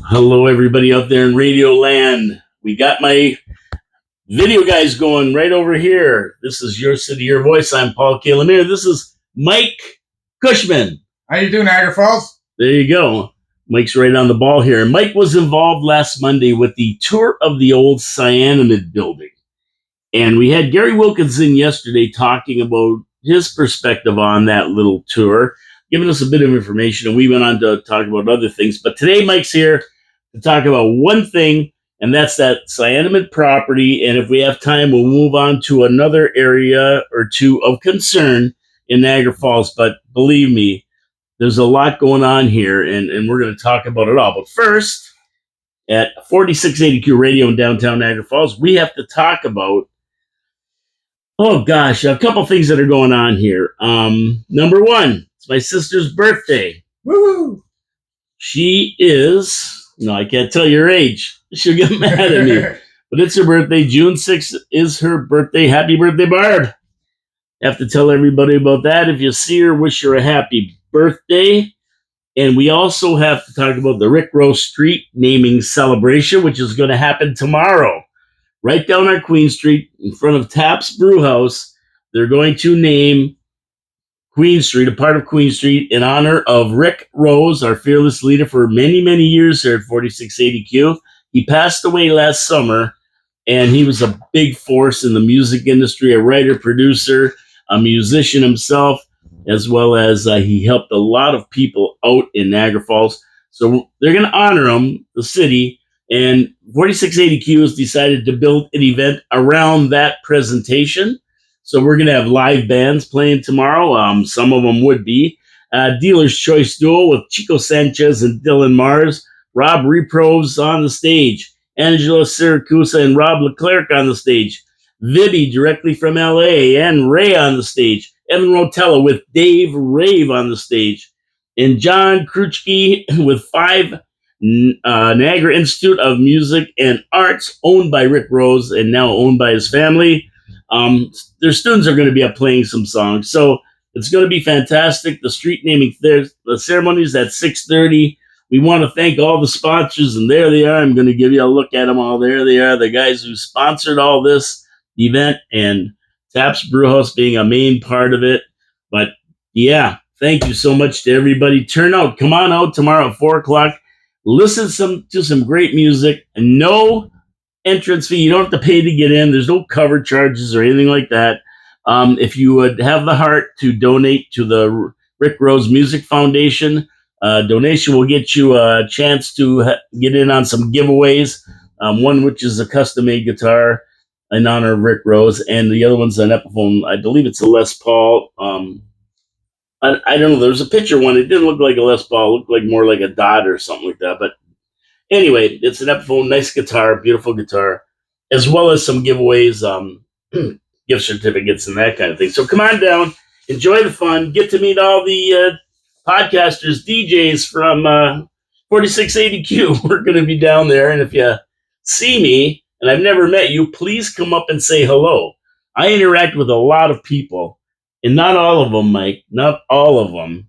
Hello, everybody out there in Radio Land. We got my video guys going right over here. This is Your City, Your Voice. I'm Paul Kalamir. This is Mike Cushman. How you doing, Niagara Falls? There you go. Mike's right on the ball here. Mike was involved last Monday with the tour of the old Cyanamid building. And we had Gary Wilkinson yesterday talking about his perspective on that little tour, giving us a bit of information, and we went on to talk about other things. But today, Mike's here to talk about one thing, and that's that Cyanamid property. And if we have time, we'll move on to another area or two of concern in Niagara Falls. But believe me, there's a lot going on here, and we're going to talk about it all. But first, at 4680Q Radio in downtown Niagara Falls, we have to talk about, oh gosh, a couple things that are going on here. Number one, it's my sister's birthday. Woo! She is, no, I can't tell your age. She'll get mad at me. But it's her birthday. June 6th is her birthday. Happy birthday, Barb. Have to tell everybody about that. If you see her, wish her a happy birthday. And we also have to talk about the Rick Rose Street naming celebration, which is going to happen tomorrow. Right down on Queen Street in front of Taps Brew House. They're going to name Queen Street, a part of Queen Street, in honor of Rick Rose, our fearless leader for many, many years here at 4680Q. He passed away last summer, and he was a big force in the music industry, a writer, producer, a musician himself, as well as he helped a lot of people out in Niagara Falls. So they're going to honor him, the city, and 4680Q has decided to build an event around that presentation. So we're going to have live bands playing tomorrow. Some of them would be Dealer's Choice Duo with Chico Sanchez and Dylan Mars. Rob Reproves on the stage. Angela Siracusa and Rob Leclerc on the stage. Vibby directly from LA and Ray on the stage. Evan Rotella with Dave Rave on the stage. And John Kruchke with 5 Niagara Institute of Music and Arts, owned by Rick Rose and now owned by his family. Their students are going to be up playing some songs. So it's going to be fantastic. The street naming, the ceremony is at 6:30. We want to thank all the sponsors, and there they are. I'm going to give you a look at them all. There they are, the guys who sponsored all this event, and Taps Brewhouse being a main part of it. But yeah, thank you so much to everybody. Turn out. Come on out tomorrow at 4 o'clock. Listen to some great music. No entrance fee. You don't have to pay to get in. There's no cover charges or anything like that. If you would have the heart to donate to the Rick Rose Music Foundation, donation will get you a chance to get in on some giveaways. One which is a custom-made guitar in honor of Rick Rose, and the other one's an Epiphone. I believe it's a Les Paul. I don't know. There was a picture one. It didn't look like a Les Paul. It looked like more like a Dot or something like that. But anyway, it's an Epiphone, nice guitar, beautiful guitar, as well as some giveaways, gift certificates, and that kind of thing. So come on down, enjoy the fun, get to meet all the podcasters, DJs from 4680Q. We're going to be down there, and if you see me, and I've never met you, please come up and say hello. I interact with a lot of people, and not all of them, Mike, not all of them.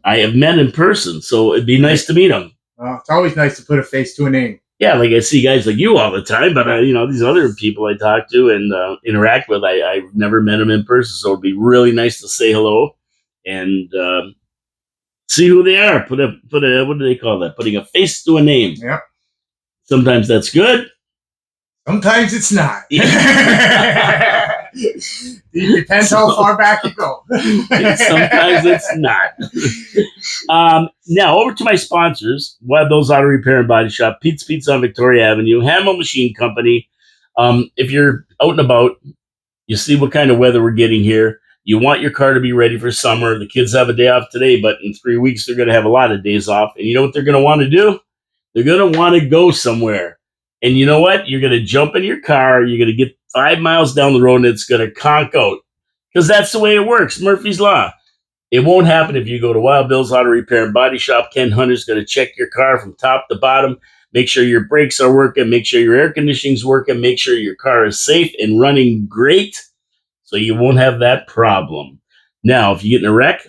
I have met in person, so it'd be nice to meet them. It's always nice to put a face to a name. Yeah, like I see guys like you all the time, but these other people I talk to and interact with, I've never met them in person, so it'd be really nice to say hello and see who they are. Put a what do they call that? Putting a face to a name. Yep. Sometimes that's good. Sometimes it's not. It depends how far back you go. Sometimes it's not. Now, over to my sponsors, Wild Bill's Auto Repair and Body Shop, Pete's Pizza on Victoria Avenue, Hamill Machine Company. If you're out and about, you see what kind of weather we're getting here. You want your car to be ready for summer. The kids have a day off today, but in 3 weeks, they're going to have a lot of days off. And you know what they're going to want to do? They're going to want to go somewhere. And you know what? You're going to jump in your car. You're going to get 5 miles down the road, and it's going to conk out. Because that's the way it works. Murphy's Law. It won't happen if you go to Wild Bill's Auto Repair and Body Shop. Ken Hunter's going to check your car from top to bottom, make sure your brakes are working, make sure your air conditioning's working, make sure your car is safe and running great, so you won't have that problem. Now, if you get in a wreck,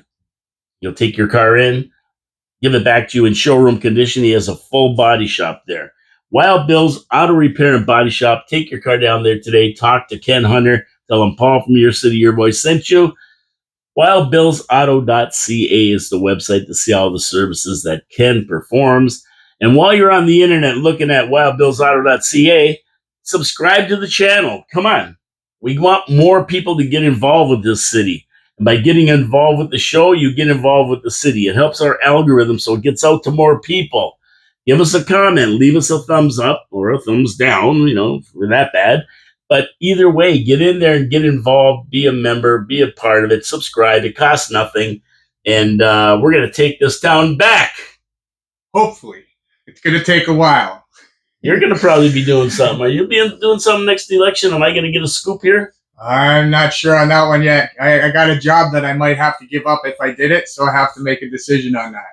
you'll take your car in. give it back to you in showroom condition. He has a full body shop there. Wild Bill's Auto Repair and Body Shop. Take your car down there today. Talk to Ken Hunter. Tell him Paul from Your City, Your Voice sent you. WildBillsAuto.ca is the website to see all the services that Ken performs. And while you're on the internet looking at WildBillsAuto.ca, subscribe to the channel. Come on. We want more people to get involved with this city. And by getting involved with the show, you get involved with the city. It helps our algorithm so it gets out to more people. Give us a comment, leave us a thumbs up or a thumbs down, if we're that bad. But either way, get in there and get involved, be a member, be a part of it, subscribe. It costs nothing. And we're going to take this town back. Hopefully. It's going to take a while. You're going to probably be doing something. Are you doing something next election? Am I going to get a scoop here? I'm not sure on that one yet. I got a job that I might have to give up if I did it, so I have to make a decision on that.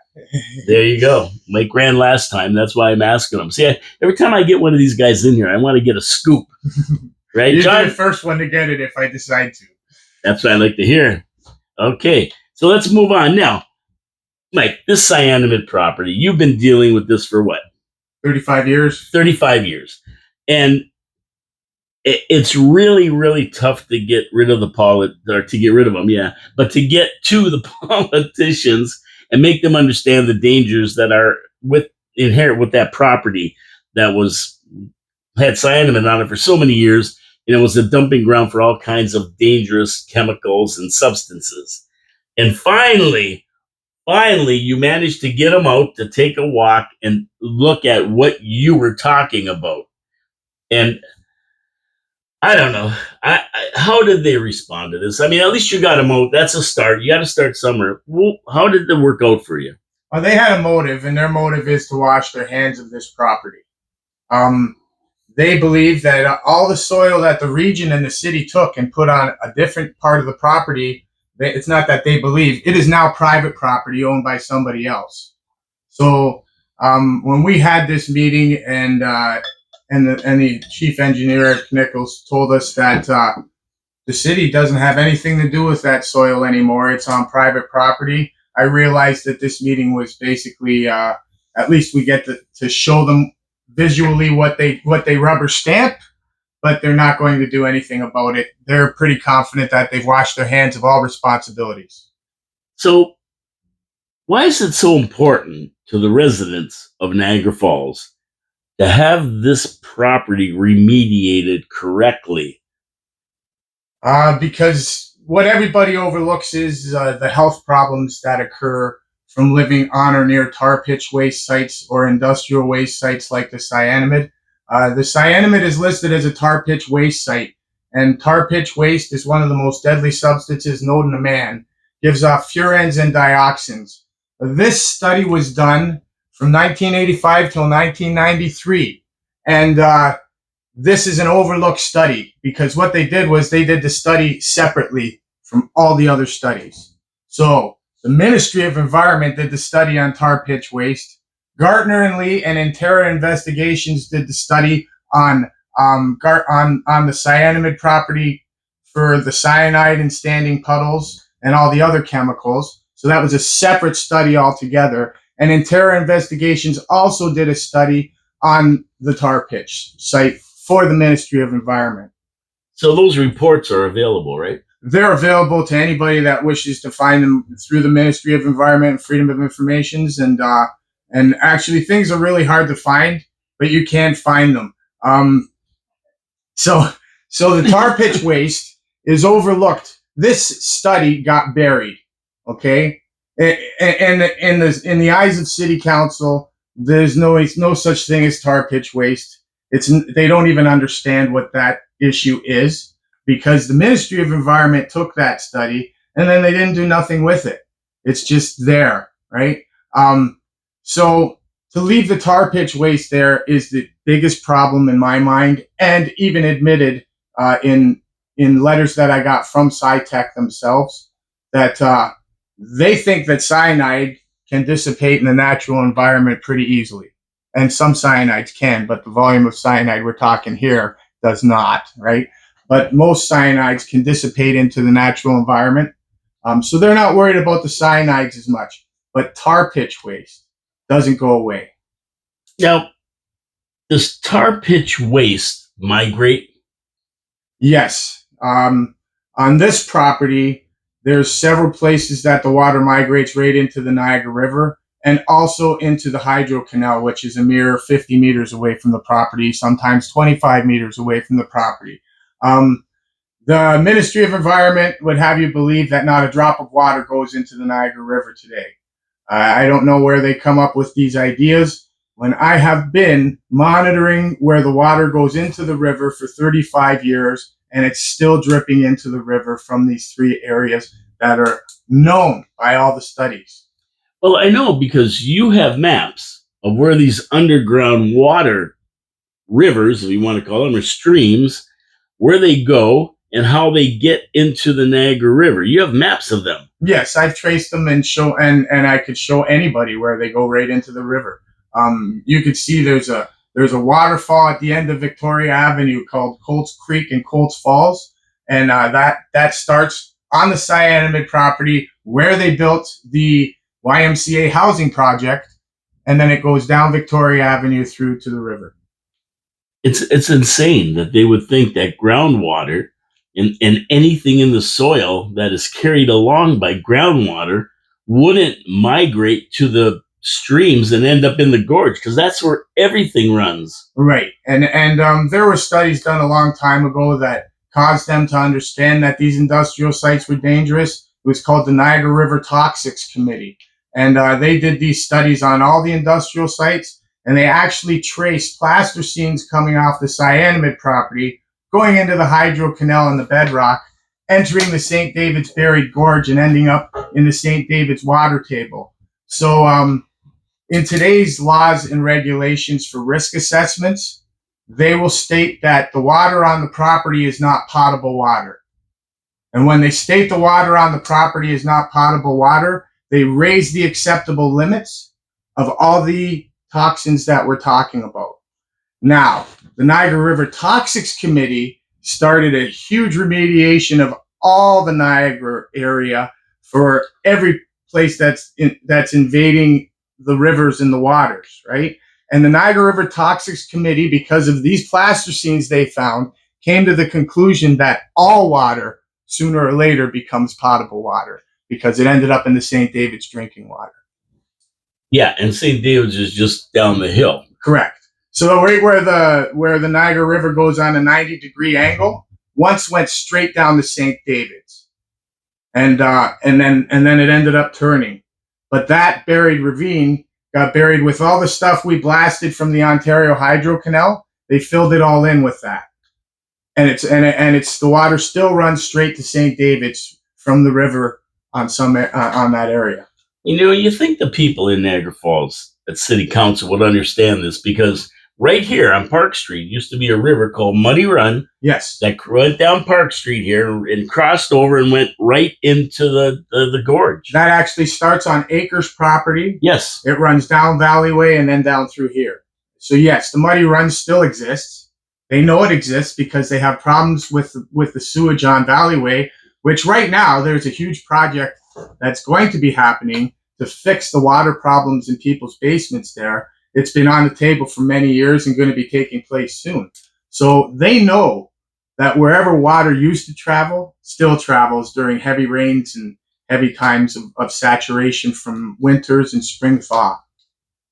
There you go. Mike ran last time. That's why I'm asking him. See, every time I get one of these guys in here, I want to get a scoop. Right, You're John? the first one to get it if I decide to. That's what I like to hear. Okay, so let's move on. Now, Mike, this cyanamide property, you've been dealing with this for what? 35 years. 35 years. And it's really, really tough to get rid of them, yeah. But to get to the politicians and make them understand the dangers that are inherent with that property that had cyanamide on it for so many years, and it was a dumping ground for all kinds of dangerous chemicals and substances. And finally, you managed to get them out to take a walk and look at what you were talking about. And I don't know. How did they respond to this? I mean, at least you got them out. That's a start. You got to start somewhere. Well, how did it work out for you? Well, they had a motive, and their motive is to wash their hands of this property. They believe that all the soil that the region and the city took and put on a different part of the property, it's not that they believe. It is now private property owned by somebody else. So when we had this meeting and the chief engineer at Nichols told us that the city doesn't have anything to do with that soil anymore. It's on private property. I realized that this meeting was basically, at least we get to show them visually what they rubber stamp, but they're not going to do anything about it. They're pretty confident that they've washed their hands of all responsibilities. So why is it so important to the residents of Niagara Falls to have this property remediated correctly? Because what everybody overlooks is the health problems that occur from living on or near tar pitch waste sites or industrial waste sites like the cyanamide. The cyanamide is listed as a tar pitch waste site, and tar pitch waste is one of the most deadly substances known to man. Gives off furans and dioxins. This study was done from 1985 till 1993, and this is an overlooked study because what they did was they did the study separately from all the other studies. So the Ministry of Environment did the study on tar pitch waste. Gartner and Lee and Intera Investigations did the study on the cyanamide property for the cyanide and standing puddles and all the other chemicals. So that was a separate study altogether. And Intera Investigations also did a study on the tar pitch site for the Ministry of Environment. So those reports are available, right? They're available to anybody that wishes to find them through the Ministry of Environment and Freedom of Informations. And actually, things are really hard to find, but you can find them. So the tar pitch waste is overlooked. This study got buried, okay? And in the eyes of City Council, there's no such thing as tar pitch waste. They don't even understand what that issue is, because the Ministry of Environment took that study and then they didn't do nothing with it. It's just there, right? So to leave the tar pitch waste there is the biggest problem in my mind, and even admitted in letters that I got from SciTech themselves, that they think that cyanide can dissipate in the natural environment pretty easily. And some cyanides can, but the volume of cyanide we're talking here does not, right? But most cyanides can dissipate into the natural environment. So they're not worried about the cyanides as much. but tar pitch waste doesn't go away. Now, does tar pitch waste migrate? Yes. On this property, there's several places that the water migrates right into the Niagara River and also into the hydro canal, which is a mere 50 meters away from the property, sometimes 25 meters away from the property. The Ministry of Environment would have you believe that not a drop of water goes into the Niagara River today. I don't know where they come up with these ideas, when I have been monitoring where the water goes into the river for 35 years, and it's still dripping into the river from these three areas that are known by all the studies. Well, I know because you have maps of where these underground water rivers, if you want to call them, or streams, where they go and how they get into the Niagara River. You have maps of them. Yes, I've traced them and I could show anybody where they go right into the river. You could see there's a waterfall at the end of Victoria Avenue called Colts Creek and Colts Falls, and that starts on the Cyanamid property where they built the YMCA housing project, and then it goes down Victoria Avenue through to the river. It's insane that they would think that groundwater and anything in the soil that is carried along by groundwater wouldn't migrate to the streams and end up in the gorge, because that's where everything runs. Right, and there were studies done a long time ago that caused them to understand that these industrial sites were dangerous. It was called the Niagara River Toxics Committee, and they did these studies on all the industrial sites, and they actually traced plasticines coming off the Cyanamid property, going into the hydro canal and the bedrock, entering the St. David's Buried Gorge, and ending up in the St. David's water table. So in today's laws and regulations for risk assessments, they will state that the water on the property is not potable water. And when they state the water on the property is not potable water, they raise the acceptable limits of all the toxins that we're talking about. Now, the Niagara River Toxics Committee started a huge remediation of all the Niagara area for every place that's invading the rivers and the waters, right? And the Niagara River Toxics Committee, because of these plasticines they found, came to the conclusion that all water sooner or later becomes potable water, because it ended up in the St. David's drinking water. Yeah, and St. David's is just down the hill. Correct. So right where the Niagara River goes on a 90-degree angle, once went straight down to St. David's, and then it ended up turning. But that buried ravine got buried with all the stuff we blasted from the Ontario Hydro Canal. They filled it all in with that, and it's the water still runs straight to St. David's from the river on that area. You know, you think the people in Niagara Falls at City Council would understand this, because right here on Park Street used to be a river called Muddy Run. Yes. That went down Park Street here and crossed over and went right into the gorge. That actually starts on Acres property. Yes. It runs down Valleyway and then down through here. So yes, the Muddy Run still exists. They know it exists because they have problems with the sewage on Valleyway, which right now there's a huge project that's going to be happening to fix the water problems in people's basements there. It's been on the table for many years and going to be taking place soon. So they know that wherever water used to travel, still travels during heavy rains and heavy times of saturation from winters and spring thaw.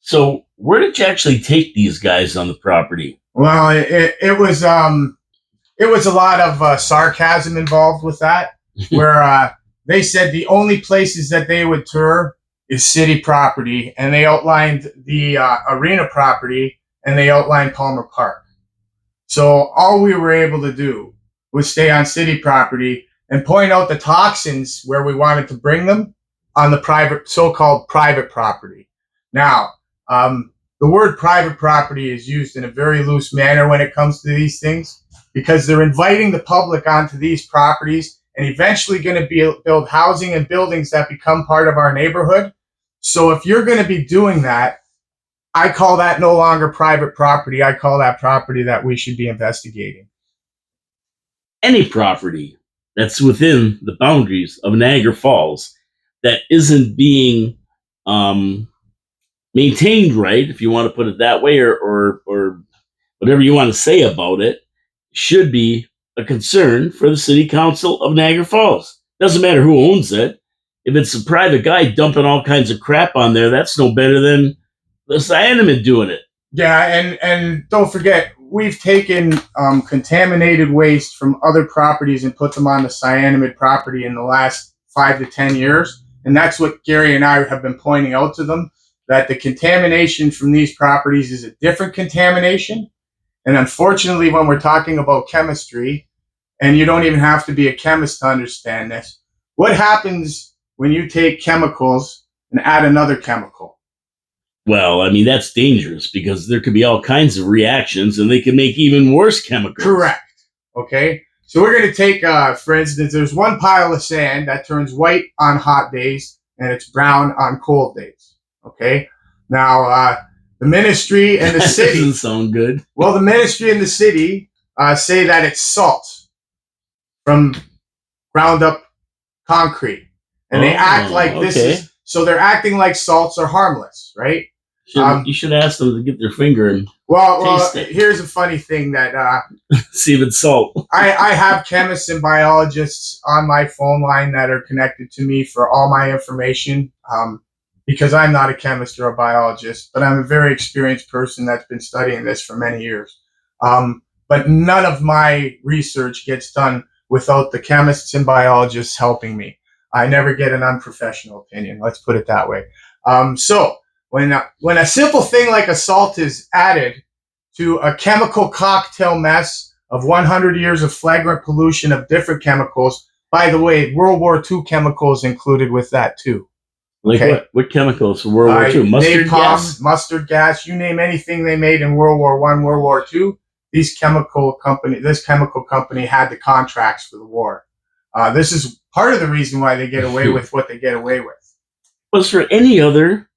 So where did you actually take these guys on the property? Well, it was a lot of sarcasm involved with that, where they said the only places that they would tour is city property, and they outlined the arena property, and they outlined Palmer Park. So all we were able to do was stay on city property and point out the toxins where we wanted to bring them on the so-called private property. Now, the word private property is used in a very loose manner when it comes to these things, because they're inviting the public onto these properties and eventually going to build housing and buildings that become part of our neighborhood. So if you're going to be doing that, I call that no longer private property. I call that property that we should be investigating. Any property that's within the boundaries of Niagara Falls that isn't being maintained right, if you want to put it that way, or whatever you want to say about it, should be a concern for the city council of Niagara Falls. Doesn't matter who owns it. If it's a private guy dumping all kinds of crap on there, that's no better than the cyanamid doing it. Yeah, and don't forget, we've taken contaminated waste from other properties and put them on the cyanamid property in the last 5 to 10 years. And that's what Gary and I have been pointing out to them, that the contamination from these properties is a different contamination. And unfortunately, when we're talking about chemistry, and you don't even have to be a chemist to understand this, what happens when you take chemicals and add another chemical? Well, I mean, that's dangerous because there could be all kinds of reactions and they can make even worse chemicals. Correct. Okay. So we're going to take, for instance, there's one pile of sand that turns white on hot days and it's brown on cold days. Okay. Now, the ministry and the city. Doesn't sound good. Well, the ministry and the city say that it's salt from ground up concrete. And they act like this is, so they're acting like salts are harmless, right? You should ask them to get their finger and well, here's a funny thing that see if it's salt. I have chemists and biologists on my phone line that are connected to me for all my information, because I'm not a chemist or a biologist, but I'm a very experienced person that's been studying this for many years. But none of my research gets done without the chemists and biologists helping me. I never get an unprofessional opinion. Let's put it that way. So when a simple thing like a salt is added to a chemical cocktail mess of 100 years of flagrant pollution of different chemicals, by the way, World War II chemicals included with that too. Like what chemicals from World War II? Mustard gas? Mustard gas, you name anything they made in World War I, World War II, this chemical company had the contracts for the war. This is part of the reason why they get away with what they get away with. Was for any other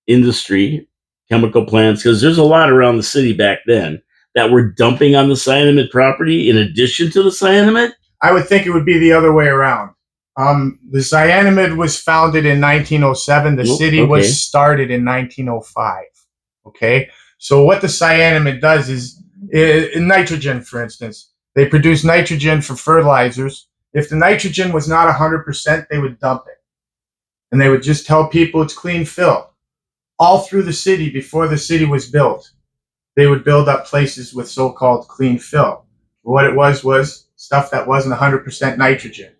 industry, chemical plants, because there's a lot around the city back then that were dumping on the cyanamid property in addition to the cyanamid? I would think it would be the other way around. The cyanamid was founded in 1907. The city was started in 1905. Okay, so what the cyanamid does is, in nitrogen, for instance, they produce nitrogen for fertilizers. If the nitrogen was not 100%, they would dump it. And they would just tell people it's clean fill. All through the city, before the city was built, they would build up places with so-called clean fill. What it was stuff that wasn't 100% nitrogen.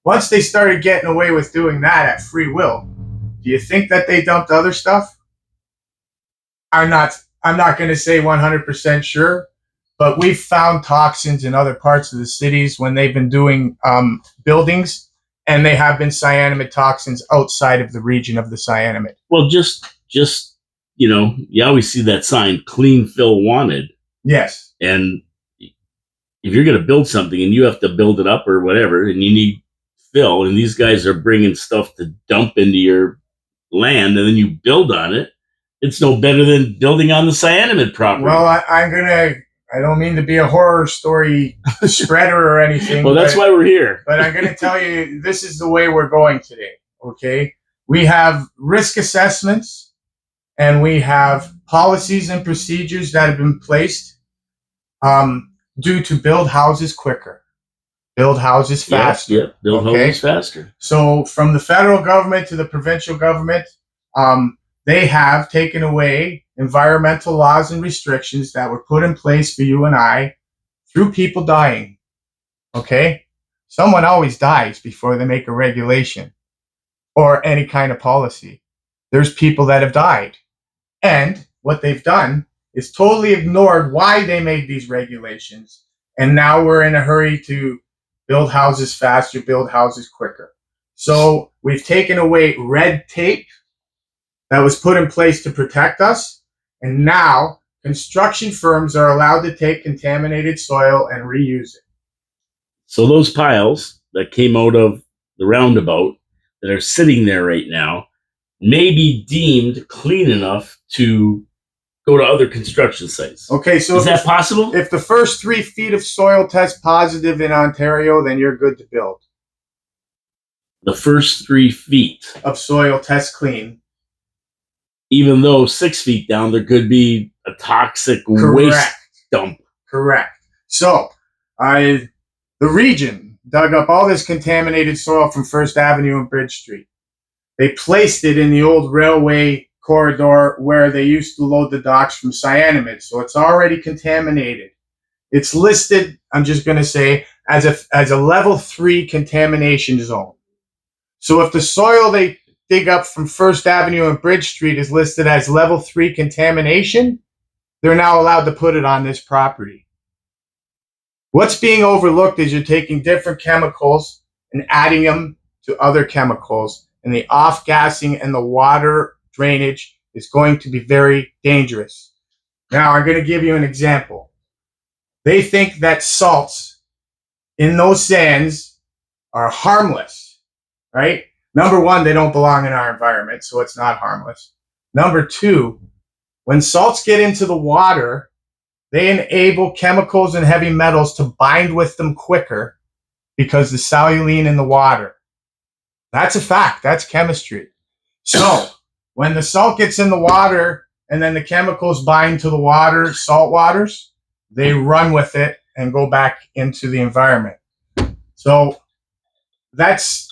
Once they started getting away with doing that at free will, do you think that they dumped other stuff? I'm not going to say 100% sure, but we've found toxins in other parts of the cities when they've been doing buildings, and they have been cyanamid toxins outside of the region of the cyanamid. Well, just you always see that sign, clean fill wanted. Yes. And if you're going to build something and you have to build it up or whatever, and you need fill, and these guys are bringing stuff to dump into your land, and then you build on it, it's no better than building on the cyanamid property. Well, I don't mean to be a horror story spreader or anything. Well, that's why we're here. But I'm going to tell you, this is the way we're going today, okay? We have risk assessments, and we have policies and procedures that have been placed due to build houses quicker, build houses faster. Yep, build houses faster. So from the federal government to the provincial government, they have taken away environmental laws and restrictions that were put in place for you and I through people dying. Okay? Someone always dies before they make a regulation or any kind of policy. There's people that have died. And what they've done is totally ignored why they made these regulations. And now we're in a hurry to build houses faster, build houses quicker. So we've taken away red tape that was put in place to protect us. And now construction firms are allowed to take contaminated soil and reuse it. So those piles that came out of the roundabout that are sitting there right now may be deemed clean enough to go to other construction sites. Okay, so is that possible? If the first 3 feet of soil test positive in Ontario, then you're good to build. The first 3 feet of soil test clean, even though 6 feet down, there could be a toxic waste dump. Correct. So, the region dug up all this contaminated soil from First Avenue and Bridge Street. They placed it in the old railway corridor where they used to load the docks from cyanamide. So it's already contaminated. It's listed, I'm just going to say, as a level 3 contamination zone. So if the soil they dig up from First Avenue and Bridge Street is listed as level 3 contamination, they're now allowed to put it on this property. What's being overlooked is you're taking different chemicals and adding them to other chemicals, and the off-gassing and the water drainage is going to be very dangerous. Now, I'm going to give you an example. They think that salts in those sands are harmless, right? Number one, they don't belong in our environment, so it's not harmless. Number two, when salts get into the water, they enable chemicals and heavy metals to bind with them quicker because the cellulene in the water. That's a fact. That's chemistry. So when the salt gets in the water and then the chemicals bind to the water, salt waters, they run with it and go back into the environment. So that's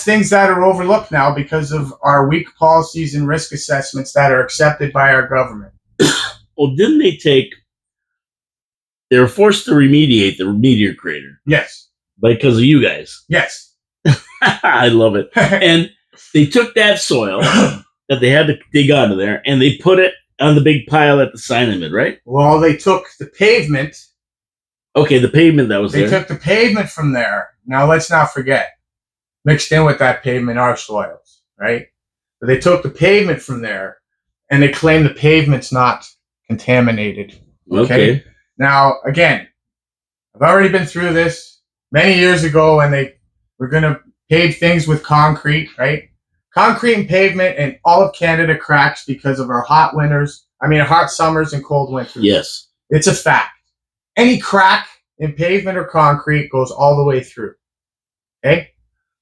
things that are overlooked now because of our weak policies and risk assessments that are accepted by our government. Well, didn't they were forced to remediate the meteor crater? Yes. Because of you guys. Yes. I love it. And they took that soil that they had to dig out of there and they put it on the big pile at the cyanamide, right? Well, they took the pavement. Okay, the pavement that was there. They took the pavement from there. Now, let's not forget, mixed in with that pavement are soils, right? But they took the pavement from there and they claim the pavement's not contaminated. Okay. Now, again, I've already been through this many years ago when they were going to pave things with concrete, right? Concrete and pavement in all of Canada cracks because of our hot summers and cold winters. Yes. It's a fact. Any crack in pavement or concrete goes all the way through. Okay?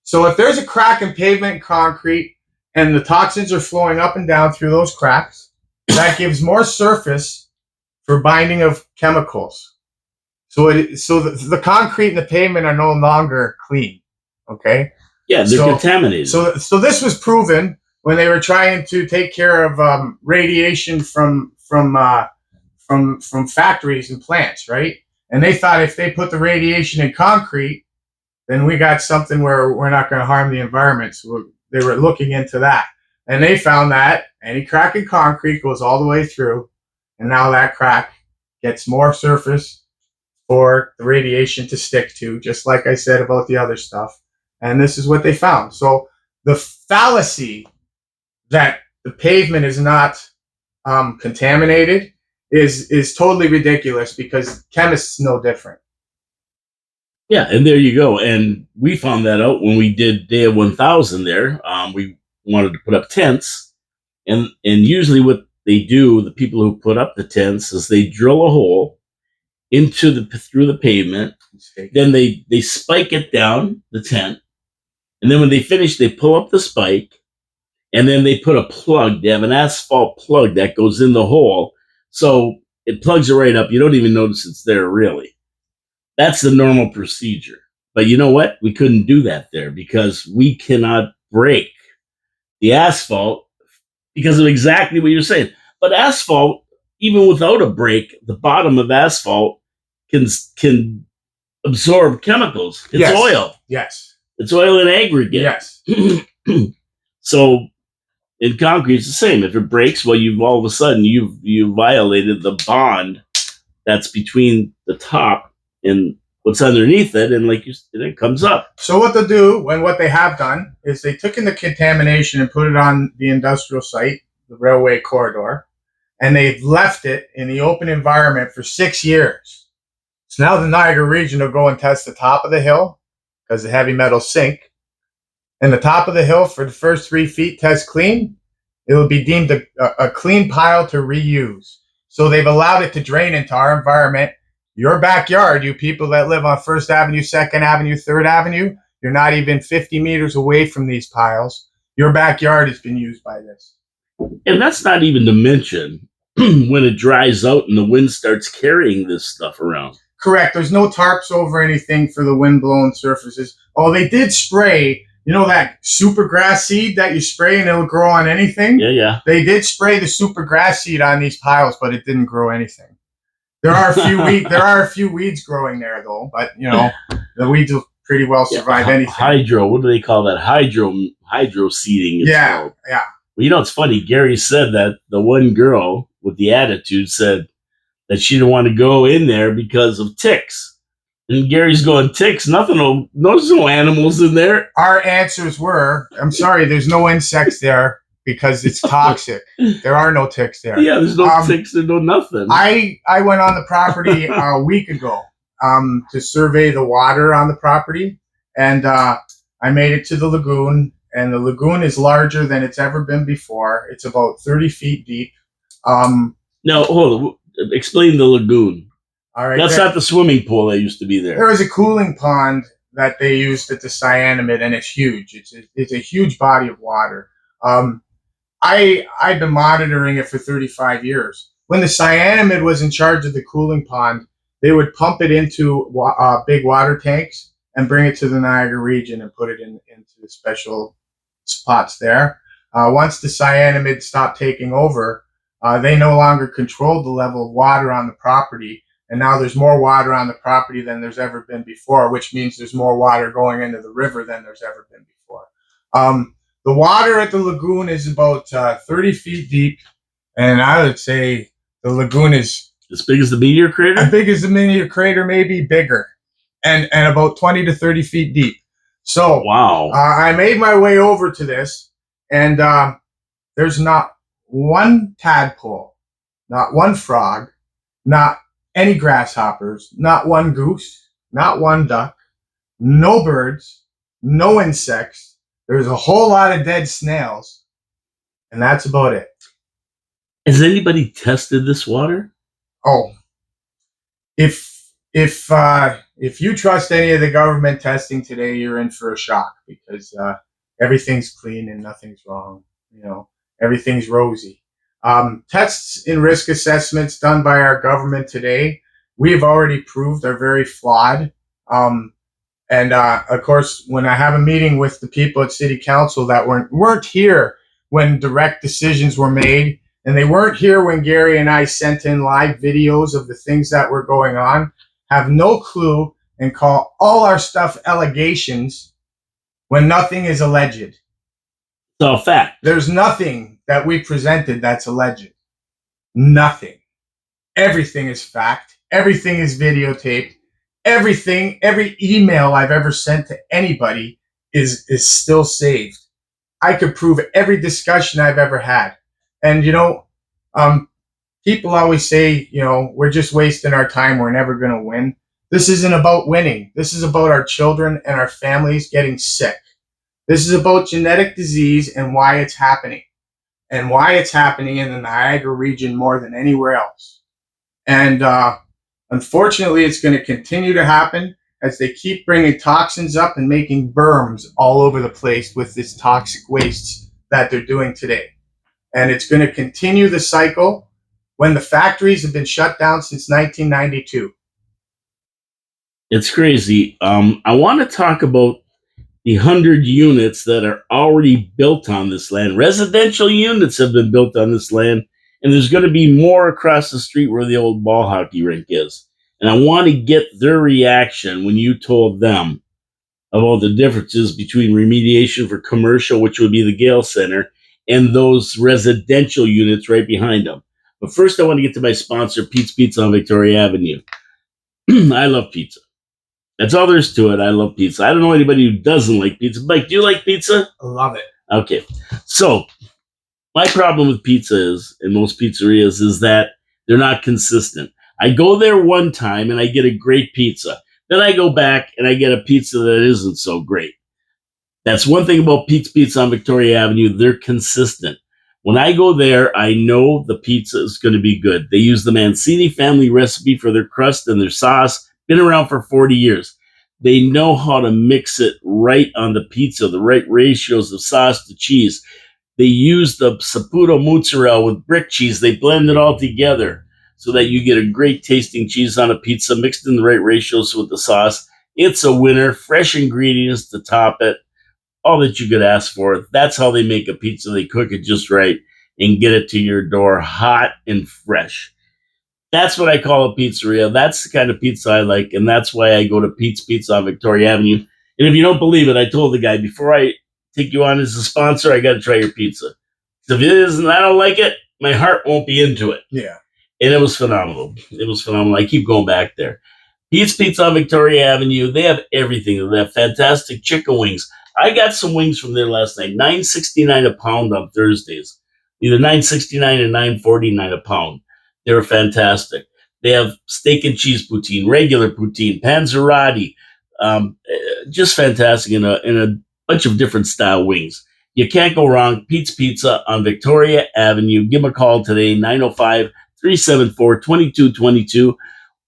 So if there's a crack in pavement and concrete and the toxins are flowing up and down through those cracks, that gives more surface for binding of chemicals. So the concrete and the pavement are no longer clean. Okay? Yeah, they're contaminated. So this was proven when they were trying to take care of radiation from factories and plants, right? And they thought if they put the radiation in concrete, then we got something where we're not going to harm the environment. So they were looking into that. And they found that any crack in concrete goes all the way through, and now that crack gets more surface for the radiation to stick to, just like I said about the other stuff. And this is what they found. So the fallacy that the pavement is not contaminated is totally ridiculous because chemists know different. Yeah, and there you go. And we found that out when we did Day of 1000 there. We wanted to put up tents. And usually what they do, the people who put up the tents, is they drill a hole through the pavement. Then they spike it down, the tent. And then when they finish, they pull up the spike. And then they put a plug. They have an asphalt plug that goes in the hole. So it plugs it right up. You don't even notice it's there, really. That's the normal procedure. But you know what? We couldn't do that there because we cannot break the asphalt because of exactly what you're saying. But asphalt, even without a break, the bottom of asphalt can absorb chemicals. It's oil. Yes. It's oil and aggregate. Yes. So in concrete, it's the same. If it breaks, well, you've all of a sudden you violated the bond that's between the top and what's underneath it, and it comes up. So what they'll do, and what they have done, is they took in the contamination and put it on the industrial site, the railway corridor, and they've left it in the open environment for 6 years. So now the Niagara region will go and test the top of the hill because the heavy metals sink. And the top of the hill for the first 3 feet test clean. It will be deemed a clean pile to reuse. So they've allowed it to drain into our environment. Your backyard, you people that live on 1st Avenue, 2nd Avenue, 3rd Avenue, you're not even 50 meters away from these piles. Your backyard has been used by this. And that's not even to mention when it dries out and the wind starts carrying this stuff around. Correct. There's no tarps over anything for the wind-blown surfaces. Oh, they did spray. You know that super grass seed that you spray and it'll grow on anything? Yeah, yeah. They did spray the super grass seed on these piles, but it didn't grow anything. There are a few weeds growing there though, but you know the weeds will pretty well survive anything. Hydro. What do they call that? Hydro seeding. Yeah. Well, you know, it's funny. Gary said that the one girl with the attitude said that she didn't want to go in there because of ticks. And Gary's going, ticks? There's no animals in there. Our answers were, I'm sorry, there's no insects there because it's toxic. There are no ticks there. Yeah, there's no ticks, there's no nothing. I went on the property a week ago to survey the water on the property, and I made it to the lagoon, and the lagoon is larger than it's ever been before. It's about 30 feet deep. Now, hold on. Explain the lagoon. All right, that's not the swimming pool that used to be there. There was a cooling pond that they used at the Cyanamid, and it's huge. It's a huge body of water. I've been monitoring it for 35 years. When the Cyanamid was in charge of the cooling pond, they would pump it into big water tanks and bring it to the Niagara region and put it into the special spots there. Once the Cyanamid stopped taking over, they no longer controlled the level of water on the property. And now there's more water on the property than there's ever been before, which means there's more water going into the river than there's ever been before. The water at the lagoon is about 30 feet deep, and I would say the lagoon is as big as the meteor crater? As big as the meteor crater, maybe bigger, and about 20 to 30 feet deep. So wow. I made my way over to this, and there's not one tadpole, not one frog, not any grasshoppers, not one goose, not one duck, no birds, no insects. There's a whole lot of dead snails, and that's about it. Has anybody tested this water? Oh, if you trust any of the government testing today, you're in for a shock because everything's clean and nothing's wrong. You know, everything's rosy. Tests and risk assessments done by our government today, we have already proved are very flawed. And of course, when I have a meeting with the people at City Council that weren't here when direct decisions were made, and they weren't here when Gary and I sent in live videos of the things that were going on, have no clue, and call all our stuff allegations when nothing is alleged. So fact. There's nothing that we presented that's alleged. Nothing. Everything is fact. Everything is videotaped. Everything, every email I've ever sent to anybody is still saved. I could prove every discussion I've ever had. And, you know, people always say, you know, we're just wasting our time. We're never going to win. This isn't about winning. This is about our children and our families getting sick. This is about genetic disease and why it's happening. And why it's happening in the Niagara region more than anywhere else. And unfortunately, it's going to continue to happen as they keep bringing toxins up and making berms all over the place with this toxic wastes that they're doing today. And it's going to continue the cycle when the factories have been shut down since 1992. It's crazy. I want to talk about the 100 units that are already built on this land. Residential units have been built on this land, and there's going to be more across the street where the old ball hockey rink is. And I want to get their reaction when you told them about the differences between remediation for commercial, which would be the Gale Center, and those residential units right behind them. But first, I want to get to my sponsor, Pete's Pizza on Victoria Avenue. I love pizza. That's all there is to it. I love pizza. I don't know anybody who doesn't like pizza. Mike, do you like pizza? I love it. Okay. So, my problem with pizza is, in most pizzerias, is that they're not consistent. I go there one time and I get a great pizza. Then I go back and I get a pizza that isn't so great. That's one thing about Pete's Pizza on Victoria Avenue. They're consistent. When I go there, I know the pizza is going to be good. They use the Mancini family recipe for their crust and their sauce. Been around for 40 years. They know how to mix it right on the pizza, the right ratios of sauce to cheese. They use the Saputo mozzarella with brick cheese. They blend it all together so that you get a great tasting cheese on a pizza mixed in the right ratios with the sauce. It's a winner. Fresh ingredients to top it. All that you could ask for. That's how they make a pizza. They cook it just right and get it to your door hot and fresh. That's what I call a pizzeria. That's the kind of pizza I like, and that's why I go to Pete's Pizza on Victoria Avenue. And if you don't believe it, I told the guy, before I take you on as a sponsor, I got to try your pizza. If it isn't, I don't like it, my heart won't be into it. Yeah. And it was phenomenal. It was phenomenal. I keep going back there. Pete's Pizza on Victoria Avenue. They have everything. They have fantastic chicken wings. I got some wings from there last night. $9.69 a pound on Thursdays. Either $9.69 and $9.49 a pound. They were fantastic. They have steak and cheese poutine, regular poutine, panzerotti, just fantastic in a bunch of different style wings. You can't go wrong. Pete's Pizza on Victoria Avenue. Give them a call today, 905-374-2222.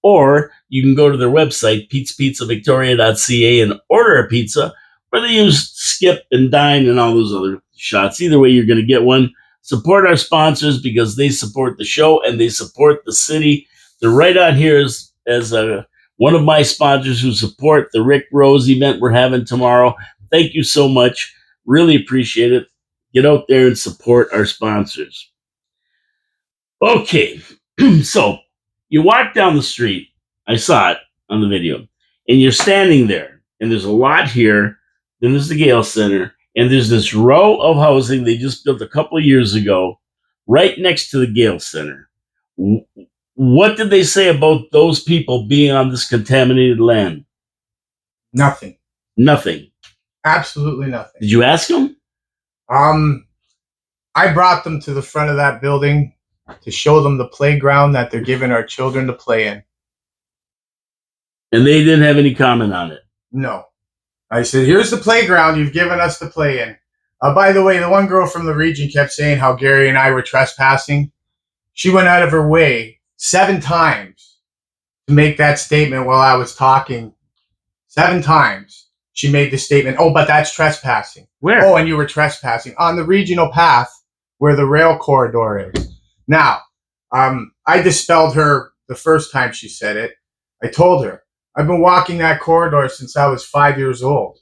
Or you can go to their website, petespizzavictoria.ca, and order a pizza, or they use Skip and Dine and all those other shots. Either way, you're going to get one. Support our sponsors because they support the show and they support the city. They're right on here as one of my sponsors who support the Rick Rose event we're having tomorrow. Thank you so much. Really appreciate it. Get out there and support our sponsors. Okay, so you walk down the street. I saw it on the video. And you're standing there. And there's a lot here. Then there's the Gale Center. And there's this row of housing they just built a couple of years ago right next to the Gale Center. What did they say about those people being on this contaminated land? Nothing. Nothing. Absolutely nothing. Did you ask them? I brought them to the front of that building to show them the playground that they're giving our children to play in. And they didn't have any comment on it? No. I said, here's the playground you've given us to play in. By the way, the one girl from the region kept saying how Gary and I were trespassing. She went out of her way 7 times to make that statement while I was talking. 7 times she made the statement, oh, but that's trespassing. Where? Oh, and you were trespassing on the regional path where the rail corridor is. Now, I dispelled her the first time she said it. I told her, I've been walking that corridor since I was 5 years old.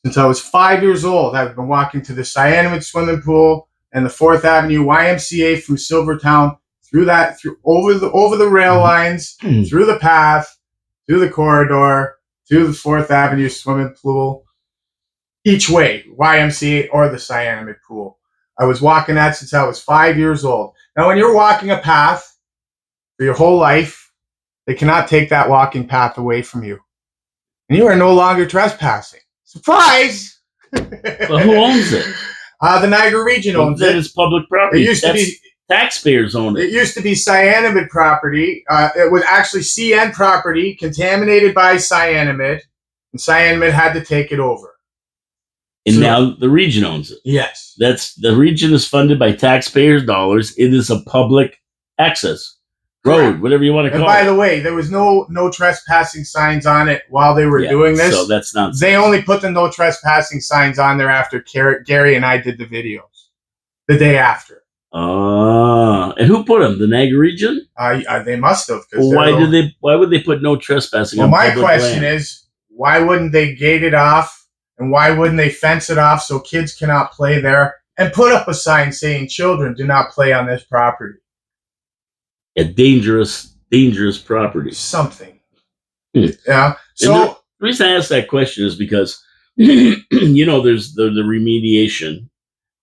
Since I was 5 years old, I've been walking to the Cyanamid swimming pool and the 4th Avenue YMCA from Silvertown, through over the rail lines, through the path, through the corridor, to the 4th Avenue swimming pool. Each way, YMCA or the Cyanamid pool. I was walking that since I was 5 years old. Now, when you're walking a path for your whole life, they cannot take that walking path away from you. And you are no longer trespassing. Surprise! Well, who owns it? The Niagara region owns it. That is public property. It used to be taxpayers own it. It used to be Cyanamid property. It was actually CN property contaminated by Cyanamid, and Cyanamid had to take it over. And now the region owns it. Yes. The region is funded by taxpayers' dollars. It is a public access road, correct, whatever you want to call it. And by the way, there was no trespassing signs on it while they were doing this. So that's nonsense. They only put the no trespassing signs on there after Gary and I did the videos. The day after. And who put them? The Niagara region? They must have. Well, why would they put no trespassing on public land? Well, my question is, why wouldn't they gate it off? And why wouldn't they fence it off so kids cannot play there and put up a sign saying children do not play on this property? A dangerous property. Something. Yeah. So the reason I ask that question is because, there's the remediation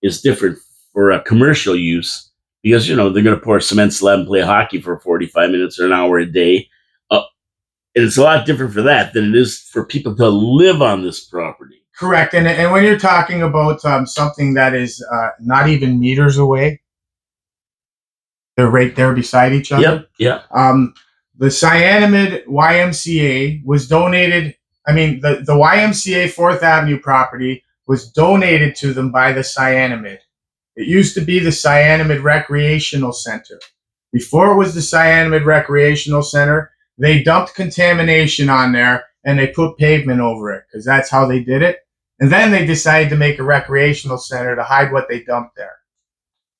is different for a commercial use because, they're going to pour a cement slab and play hockey for 45 minutes or an hour a day. And it's a lot different for that than it is for people to live on this property. Correct. And when you're talking about something that is not even meters away, they're right there beside each other. Yep. The Cyanamid YMCA was donated. I mean, the YMCA 4th Avenue property was donated to them by the Cyanamid. It used to be the Cyanamid Recreational Center. Before it was the Cyanamid Recreational Center, they dumped contamination on there and they put pavement over it because that's how they did it. And then they decided to make a recreational center to hide what they dumped there.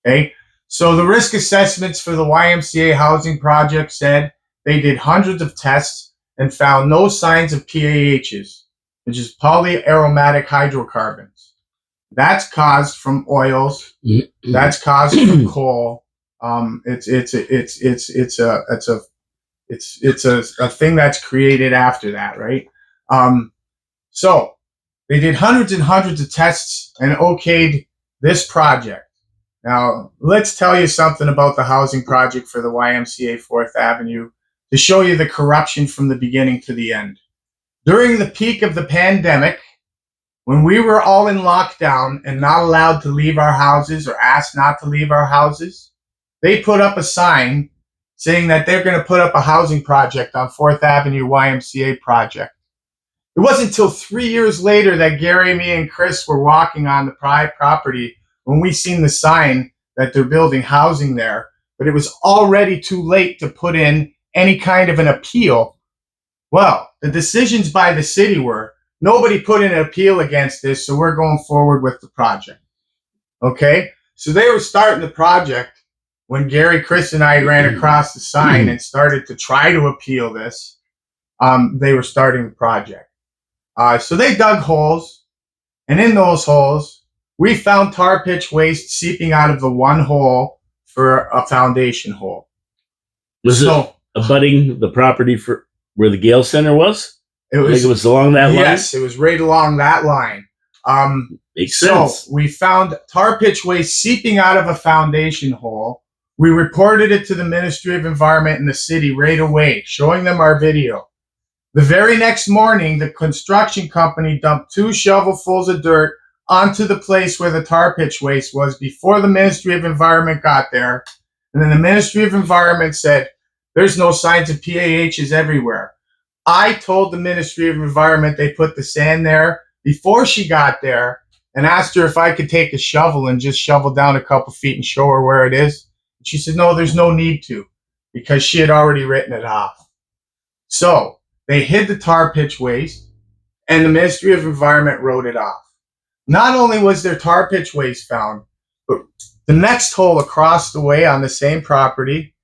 Okay? So the risk assessments for the YMCA housing project said they did hundreds of tests and found no signs of PAHs, which is polyaromatic hydrocarbons. That's caused from oils. That's caused from coal. It's a thing that's created after that, right? So they did hundreds and hundreds of tests and okayed this project. Now, let's tell you something about the housing project for the YMCA 4th Avenue to show you the corruption from the beginning to the end. During the peak of the pandemic, when we were all in lockdown and not allowed to leave our houses or asked not to leave our houses, they put up a sign saying that they're going to put up a housing project on 4th Avenue YMCA project. It wasn't until 3 years later that Gary, me, and Chris were walking on the private property when we seen the sign that they're building housing there, but it was already too late to put in any kind of an appeal. Well, the decisions by the city were, nobody put in an appeal against this, so we're going forward with the project. Okay? So they were starting the project when Gary, Chris, and I ran across the sign and started to try to appeal this. They were starting the project. So they dug holes, and in those holes, we found tar pitch waste seeping out of the one hole for a foundation hole. Was it abutting the property for where the Gale Center was? It was along that line? Yes, it was right along that line. Makes sense. So we found tar pitch waste seeping out of a foundation hole. We reported it to the Ministry of Environment in the city right away, showing them our video. The very next morning, the construction company dumped 2 shovelfuls of dirt onto the place where the tar pitch waste was before the Ministry of Environment got there. And then the Ministry of Environment said, there's no signs of PAHs everywhere. I told the Ministry of Environment they put the sand there before she got there and asked her if I could take a shovel and just shovel down a couple feet and show her where it is. And she said, no, there's no need to, because she had already written it off. So they hid the tar pitch waste, and the Ministry of Environment wrote it off. Not only was there tar pitch waste found, but the next hole across the way on the same property,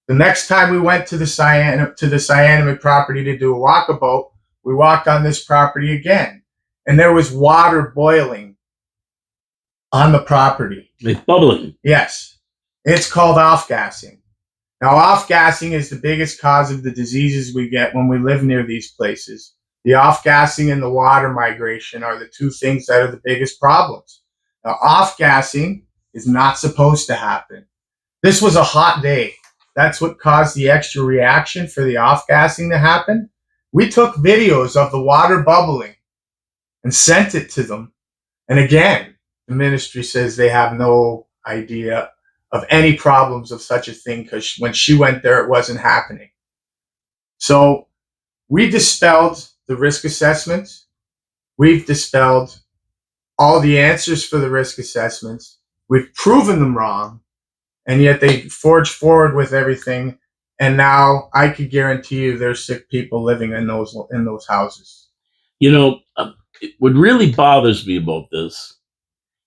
the next time we went to the cyanamide property to do a walkabout, we walked on this property again, and there was water boiling on the property. Like bubbling. Yes. It's called off-gassing. Now, off-gassing is the biggest cause of the diseases we get when we live near these places. The off-gassing and the water migration are the 2 things that are the biggest problems. Now, off-gassing is not supposed to happen. This was a hot day. That's what caused the extra reaction for the off-gassing to happen. We took videos of the water bubbling and sent it to them. And again, the ministry says they have no idea of any problems of such a thing, because when she went there, it wasn't happening. So we dispelled the risk assessments. We've dispelled all the answers for the risk assessments. We've proven them wrong, and yet they forged forward with everything. And now I could guarantee you there's sick people living in those houses. You know, what really bothers me about this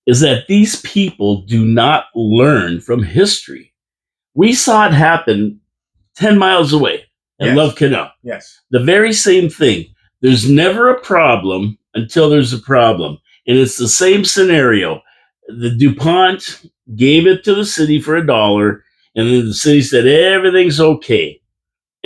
is that these people do not learn from history. We saw it happen 10 miles away at Love Canal. Yes. The very same thing. There's never a problem until there's a problem. And it's the same scenario. The DuPont gave it to the city for $1, and then the city said everything's okay.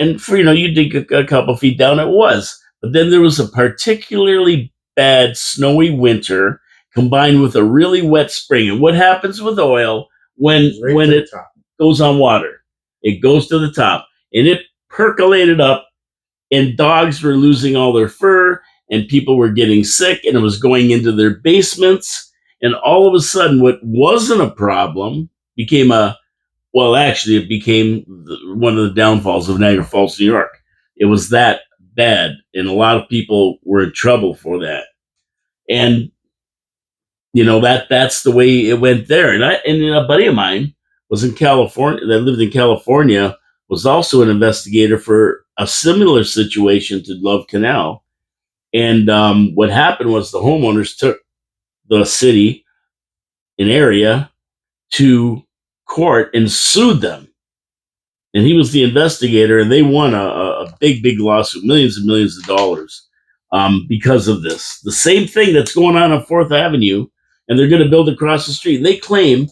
And for, you dig a couple feet down, it was. But then there was a particularly bad snowy winter combined with a really wet spring. And what happens with oil when it goes on water? It goes to the top, and it percolated up, and dogs were losing all their fur, and people were getting sick, and it was going into their basements. And all of a sudden, what wasn't a problem became it became one of the downfalls of Niagara Falls, New York. It was that bad, and a lot of people were in trouble for that. And that's the way it went there. And a buddy of mine was in California, that lived in California, was also an investigator for a similar situation to Love Canal. And what happened was the homeowners took the city, an area, to court and sued them. And he was the investigator, and they won a big, big lawsuit, millions and millions of dollars, because of this. The same thing that's going on 4th Avenue, and they're going to build across the street. And they claim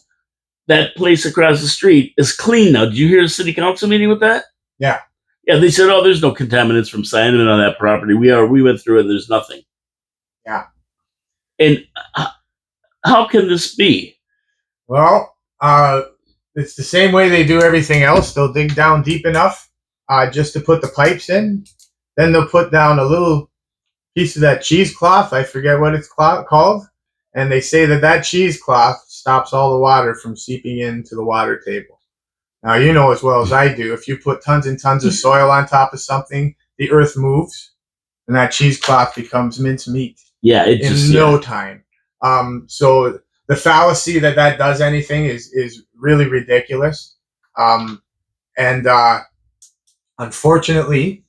that place across the street is clean now. Did you hear the city council meeting with that? Yeah. Yeah, they said, "Oh, there's no contaminants from cyanide on that property. We went through it. There's nothing." Yeah. And how can this be? Well, it's the same way they do everything else. They'll dig down deep enough just to put the pipes in. Then they'll put down a little piece of that cheesecloth. I forget what it's called. And they say that cheesecloth stops all the water from seeping into the water table. Now, you know as well as I do, if you put tons and tons of soil on top of something, the earth moves, and that cheesecloth becomes mincemeat. Yeah, in no time. So the fallacy that does anything is really ridiculous. And unfortunately,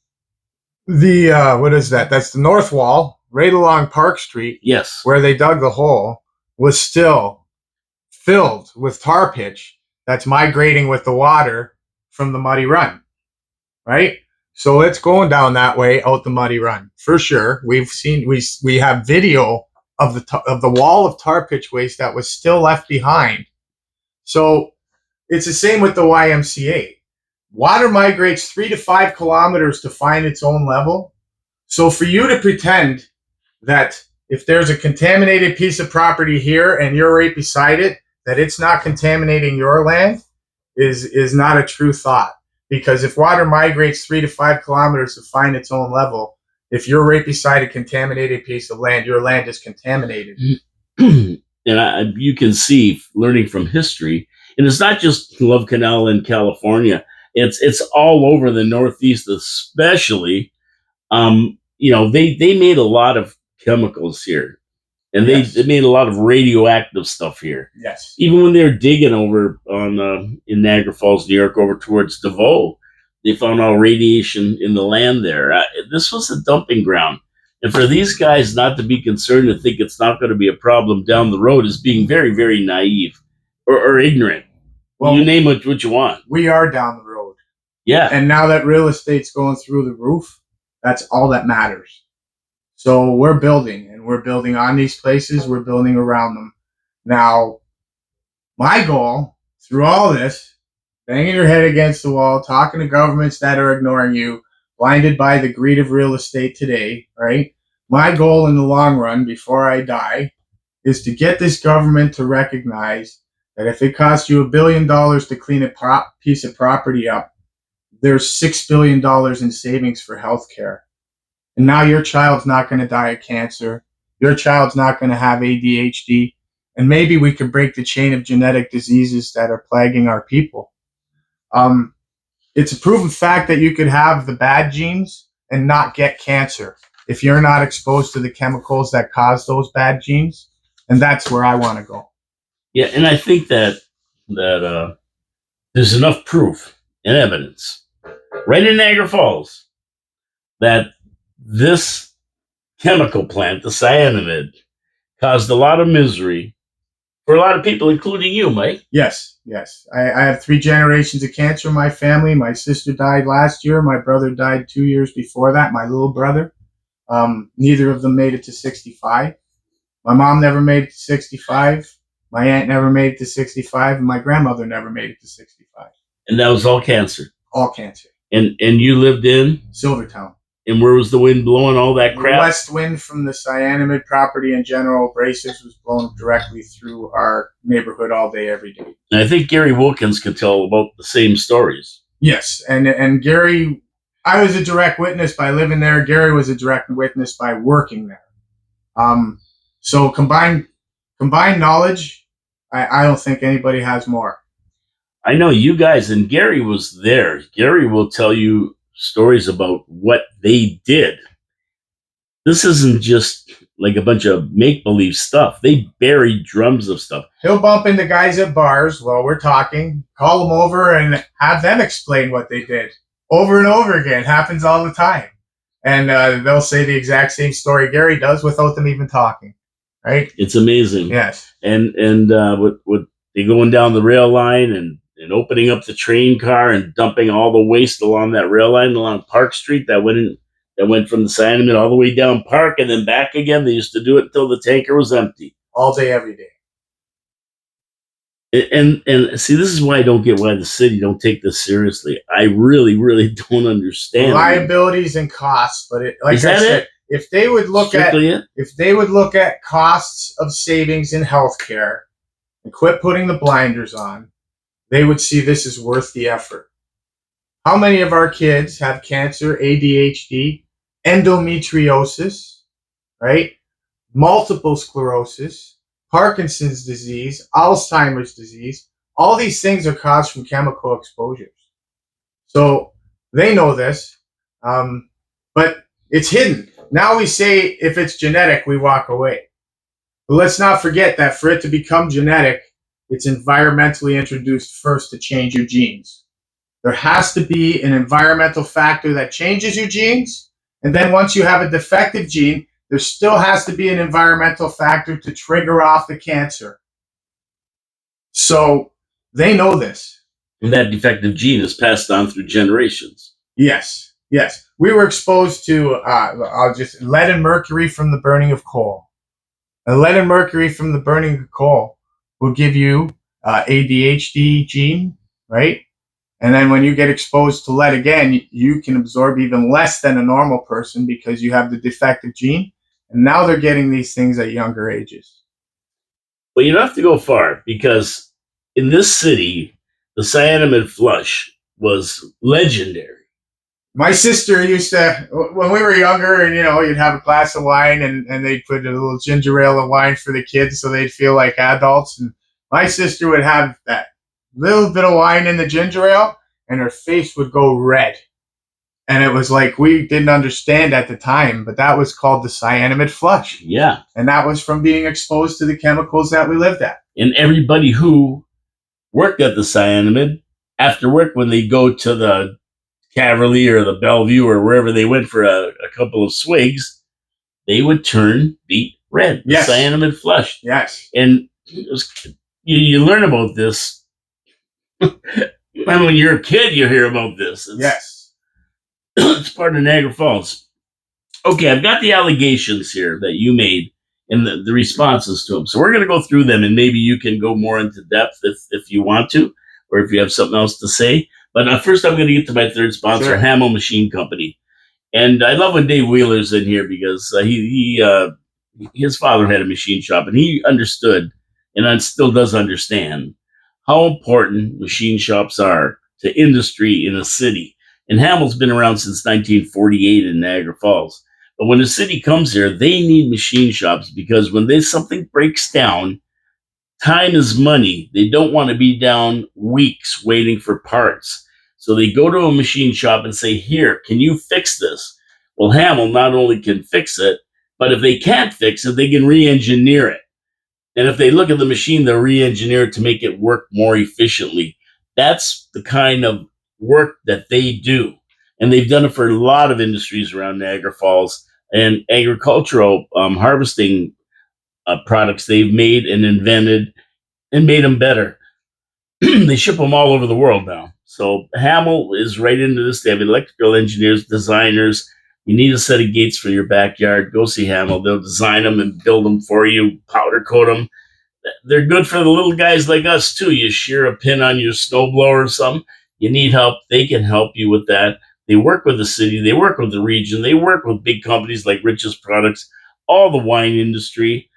the what is that? That's the north wall, right along Park Street. Yes. Where they dug the hole was still filled with tar pitch that's migrating with the water from the Muddy Run, right? So it's going down that way out the Muddy Run for sure. We have video of the wall of tar pitch waste that was still left behind. So it's the same with the YMCA. Water migrates 3 to 5 kilometers to find its own level. So for you to pretend that if there's a contaminated piece of property here and you're right beside it, that it's not contaminating your land is not a true thought. Because if water migrates 3 to 5 kilometers to find its own level, if you're right beside a contaminated piece of land, your land is contaminated. And you can see, learning from history, and it's not just Love Canal in California. It's all over the Northeast, especially. They made a lot of chemicals here. And Yes. they made a lot of radioactive stuff here. Yes. Even when they were digging over in Niagara Falls, New York, over towards Devoe, they found all radiation in the land there. This was a dumping ground. And for these guys not to be concerned and think it's not going to be a problem down the road is being very, very naive or ignorant. Well, you name it what you want. We are down the road. Yeah. And now that real estate's going through the roof, that's all that matters. So we're building, and we're building on these places. We're building around them. Now, my goal through all this, banging your head against the wall, talking to governments that are ignoring you, blinded by the greed of real estate today, right? My goal in the long run, before I die, is to get this government to recognize that if it costs you $1 billion to clean a piece of property up, there's $6 billion in savings for healthcare. And now your child's not going to die of cancer. Your child's not going to have ADHD. And maybe we could break the chain of genetic diseases that are plaguing our people. It's a proven fact that you could have the bad genes and not get cancer if you're not exposed to the chemicals that cause those bad genes. And that's where I want to go. Yeah, and I think that there's enough proof and evidence right in Niagara Falls that this chemical plant, the cyanamide, caused a lot of misery for a lot of people, including you, Mike. Yes. I have 3 generations of cancer in my family. My sister died last year. My brother died 2 years before that, my little brother. Neither of them made it to 65. My mom never made it to 65. My aunt never made it to 65. And my grandmother never made it to 65. And that was all cancer? All cancer. And you lived in? Silvertown. And where was the wind blowing all that crap? The west wind from the cyanamide property and General Abrasives was blowing directly through our neighborhood all day, every day. And I think Gary Wilkins can tell about the same stories. Yes, and Gary, I was a direct witness by living there. Gary was a direct witness by working there. So combined knowledge, I don't think anybody has more. I know you guys, and Gary was there. Gary will tell you stories about what they did. This isn't just like a bunch of make-believe stuff. They buried drums of stuff. He'll bump into guys at bars while we're talking, call them over and have them explain what they did over and over again. Happens all the time. and they'll say the exact same story Gary does without them even talking. Right? It's amazing. Yes. And with they going down the rail line and opening up the train car and dumping all the waste along that rail line along Park Street that went from the Cyanamid all the way down Park and then back again. They used to do it until the tanker was empty. All day, every day. And see, this is why I don't get why the city don't take this seriously. I really, really don't understand liabilities and costs. But like is that I said, it? If they would look at costs of savings in healthcare and quit putting the blinders on, they would see this is worth the effort. How many of our kids have cancer, ADHD, endometriosis, right? Multiple sclerosis, Parkinson's disease, Alzheimer's disease. All these things are caused from chemical exposures. So they know this, but it's hidden. Now we say if it's genetic, we walk away. But let's not forget that for it to become genetic, it's environmentally introduced first to change your genes. There has to be an environmental factor that changes your genes. And then once you have a defective gene, there still has to be an environmental factor to trigger off the cancer. So they know this. And that defective gene is passed on through generations. Yes, yes. We were exposed to lead and mercury from the burning of coal. And lead and mercury from the burning of coal will give you ADHD gene, right? And then when you get exposed to lead again, you can absorb even less than a normal person because you have the defective gene. And now they're getting these things at younger ages. Well, you don't have to go far because in this city, the Cyanamid flush was legendary. My sister used to, when we were younger, and you'd have a glass of wine and they'd put a little ginger ale of wine for the kids so they'd feel like adults. And my sister would have that little bit of wine in the ginger ale and her face would go red. And it was like we didn't understand at the time, but that was called the Cyanamid flush. Yeah. And that was from being exposed to the chemicals that we lived at. And everybody who worked at the Cyanamid, after work, when they go to the Cavalier or the Bellevue or wherever they went for a couple of swigs, they would turn beet red. Yes. The Cyanamid flush. Yes. And you learn about this. And when you're a kid, you hear about this. Yes. It's part of Niagara Falls. Okay, I've got the allegations here that you made and the responses to them. So we're going to go through them, and maybe you can go more into depth if you want to, or if you have something else to say. But first, I'm going to get to my third sponsor, Sure. Hamill Machine Company. And I love when Dave Wheeler's in here because his father had a machine shop, and he understood, and still does understand, how important machine shops are to industry in a city. And Hamill's been around since 1948 in Niagara Falls. But when a city comes here, they need machine shops because when something breaks down, time is money. They don't want to be down weeks waiting for parts. So they go to a machine shop and say, here, can you fix this? Well, Hamill not only can fix it, but if they can't fix it, they can re-engineer it. And if they look at the machine, they'll re-engineer it to make it work more efficiently. That's the kind of work that they do. And they've done it for a lot of industries around Niagara Falls and agricultural harvesting products they've made and invented and made them better. They ship them all over the world now. So Hamill is right into this. They have electrical engineers, designers. You need a set of gates for your backyard. Go see Hamill. They'll design them and build them for you, powder coat them. They're good for the little guys like us, too. You shear a pin on your snowblower or something. You need help. They can help you with that. They work with the city. They work with the region. They work with big companies like Rich's Products, all the wine industry.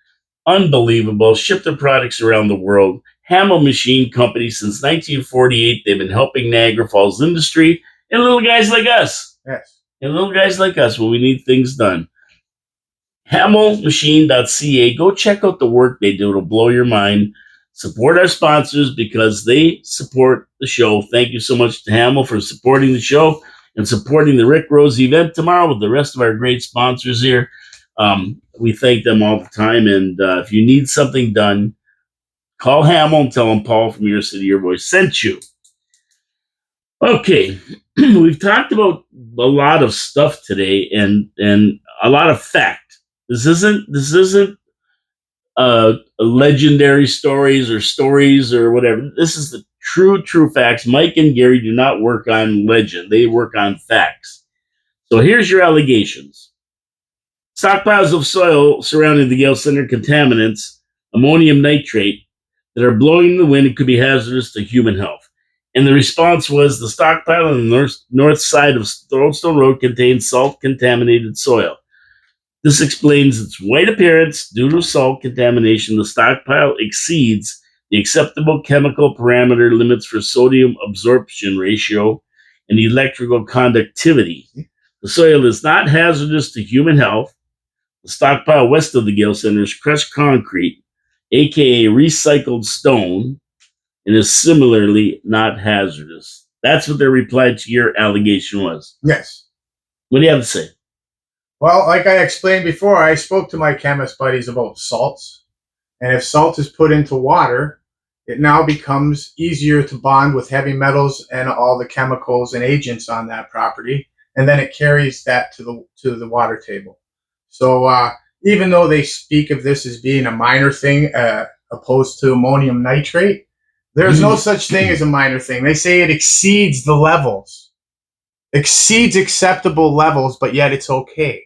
Unbelievable. Ship their products around the world. Hamill Machine Company since 1948. They've been helping Niagara Falls industry and little guys like us. Yes. And little guys like us when we need things done. HamillMachine.ca. Go check out the work they do. It'll blow your mind. Support our sponsors because they support the show. Thank you so much to Hamill for supporting the show and supporting the Rick Rose event tomorrow with the rest of our great sponsors here. We thank them all the time. And if you need something done, call Hamill and tell him Paul from Your City, Your Voice sent you. Okay, we've talked about a lot of stuff today, and a lot of fact. This isn't legendary stories or whatever. This is the true facts. Mike and Gary do not work on legend; they work on facts. So here's your allegations: stockpiles of soil surrounding the Gale Center, contaminants, ammonium nitrate, that are blowing in the wind and could be hazardous to human health. And the response was the stockpile on the north side of Throatstone Road contains salt contaminated soil. This explains its white appearance due to salt contamination. The stockpile exceeds the acceptable chemical parameter limits for sodium absorption ratio and electrical conductivity. The soil is not hazardous to human health. The stockpile west of the Gale Center is crushed concrete, aka recycled stone, and is similarly not hazardous. That's what their reply to your allegation was. Yes. What do you have to say? Well, like I explained before, I spoke to my chemist buddies about salts. And if salt is put into water, it now becomes easier to bond with heavy metals and all the chemicals and agents on that property. And then it carries that to the water table. So even though they speak of this as being a minor thing opposed to ammonium nitrate, there's no such thing as a minor thing. They say it exceeds the levels, exceeds acceptable levels, but yet it's okay.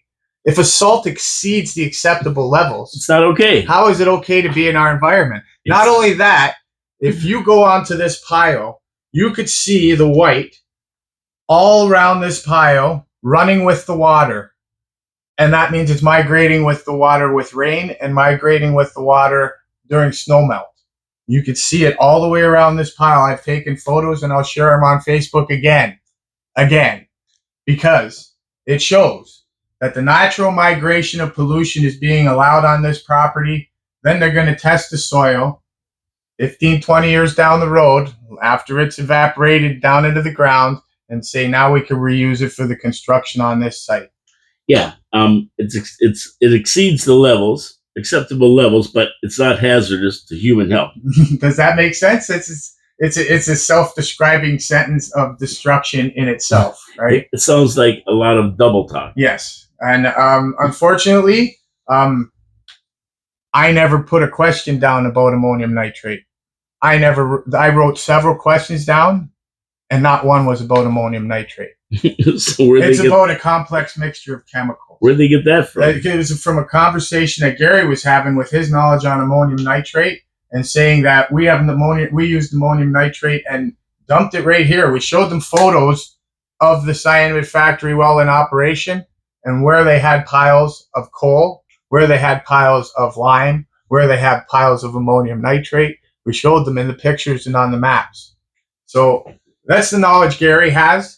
If a salt exceeds the acceptable levels, it's not okay. How is it okay to be in our environment? Not only that, if you go onto this pile, you could see the white all around this pile running with the water. And that means it's migrating with the water with rain and migrating with the water during snowmelt. You could see it all the way around this pile. I've taken photos and I'll share them on Facebook again, because it shows that the natural migration of pollution is being allowed on this property. Then they're going to test the soil 15, 20 years down the road after it's evaporated down into the ground and say, now we can reuse it for the construction on this site. Yeah, it exceeds the levels, acceptable levels, but it's not hazardous to human health. Does that make sense? It's a self-describing sentence of destruction in itself, right? It sounds like a lot of double talk. Yes, and unfortunately, I never put a question down about ammonium nitrate. I wrote several questions down, and not one was about ammonium nitrate. So it's about a complex mixture of chemicals. Where'd they get that from? It was from a conversation that Gary was having with his knowledge on ammonium nitrate, and saying that we used ammonium nitrate and dumped it right here. We showed them photos of the cyanamide factory while in operation, and where they had piles of coal, where they had piles of lime, where they had piles of ammonium nitrate. We showed them in the pictures and on the maps. So that's the knowledge Gary has.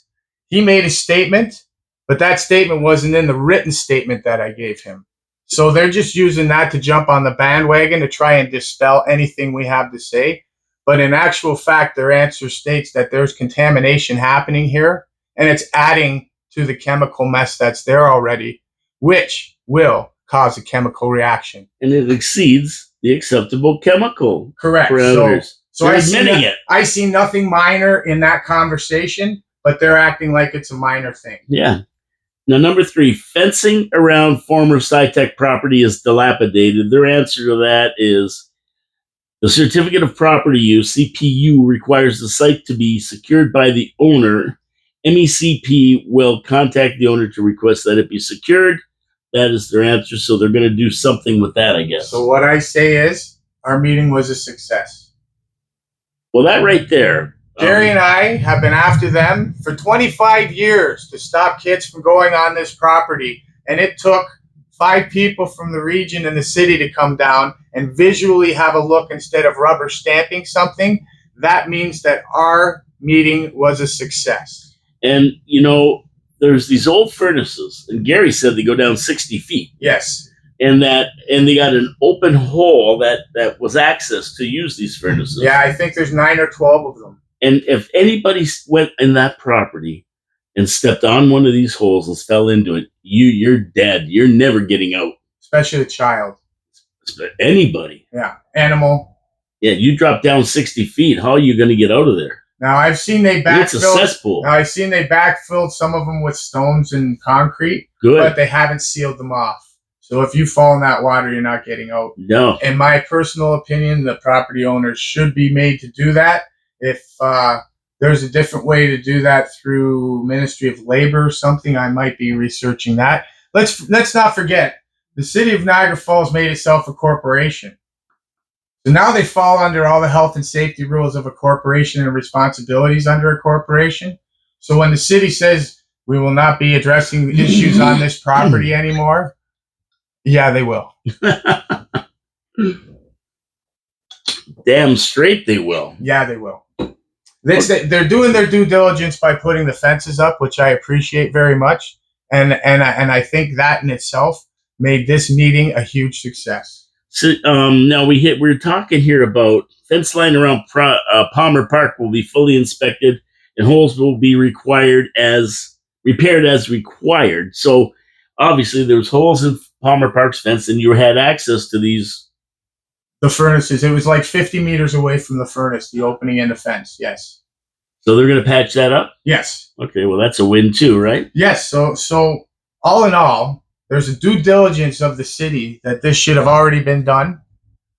He made a statement, but that statement wasn't in the written statement that I gave him. So they're just using that to jump on the bandwagon to try and dispel anything we have to say. But in actual fact, their answer states that there's contamination happening here, and it's adding to the chemical mess that's there already, which will cause a chemical reaction. And it exceeds the acceptable chemical Correct. parameters. So I see nothing minor in that conversation, but they're acting like it's a minor thing. Yeah. Now, number 3, fencing around former SciTech property is dilapidated. Their answer to that is the certificate of property use, CPU, requires the site to be secured by the owner. MECP will contact the owner to request that it be secured. That is their answer. So they're going to do something with that, I guess. So what I say is our meeting was a success. Well, that right there. Gary and I have been after them for 25 years to stop kids from going on this property. And it took 5 people from the region and the city to come down and visually have a look instead of rubber stamping something. That means that our meeting was a success. And, there's these old furnaces, and Gary said they go down 60 feet. Yes. And they got an open hole that was access to use these furnaces. Yeah, I think there's 9 or 12 of them. And if anybody went in that property and stepped on one of these holes and fell into it, you're dead. You're never getting out. Especially a child. Anybody. Yeah. Animal. Yeah, you drop down 60 feet. How are you going to get out of there? Now I've seen they It's a backfilled. cesspool. Now I've seen they backfilled some of them with stones and concrete, Good. but they haven't sealed them off. So if you fall in that water, you're not getting out. No. In my personal opinion, the property owners should be made to do that. If there's a different way to do that through Ministry of Labor or something, I might be researching that. Let's not forget, the city of Niagara Falls made itself a corporation. So now they fall under all the health and safety rules of a corporation and responsibilities under a corporation. So when the city says we will not be addressing issues on this property anymore, yeah, they will. Damn straight they will. Yeah, they will. They're doing their due diligence by putting the fences up, which I appreciate very much. And I think that in itself made this meeting a huge success. So now we're talking here about fence line around Palmer Park will be fully inspected and holes will be repaired as required. So obviously there's holes in Palmer Park's fence and you had access to these. The furnaces, it was like 50 meters away from the furnace, the opening in the fence, yes. So they're going to patch that up? Yes. Okay, well, that's a win too, right? Yes, so all in all, there's a due diligence of the city that this should have already been done.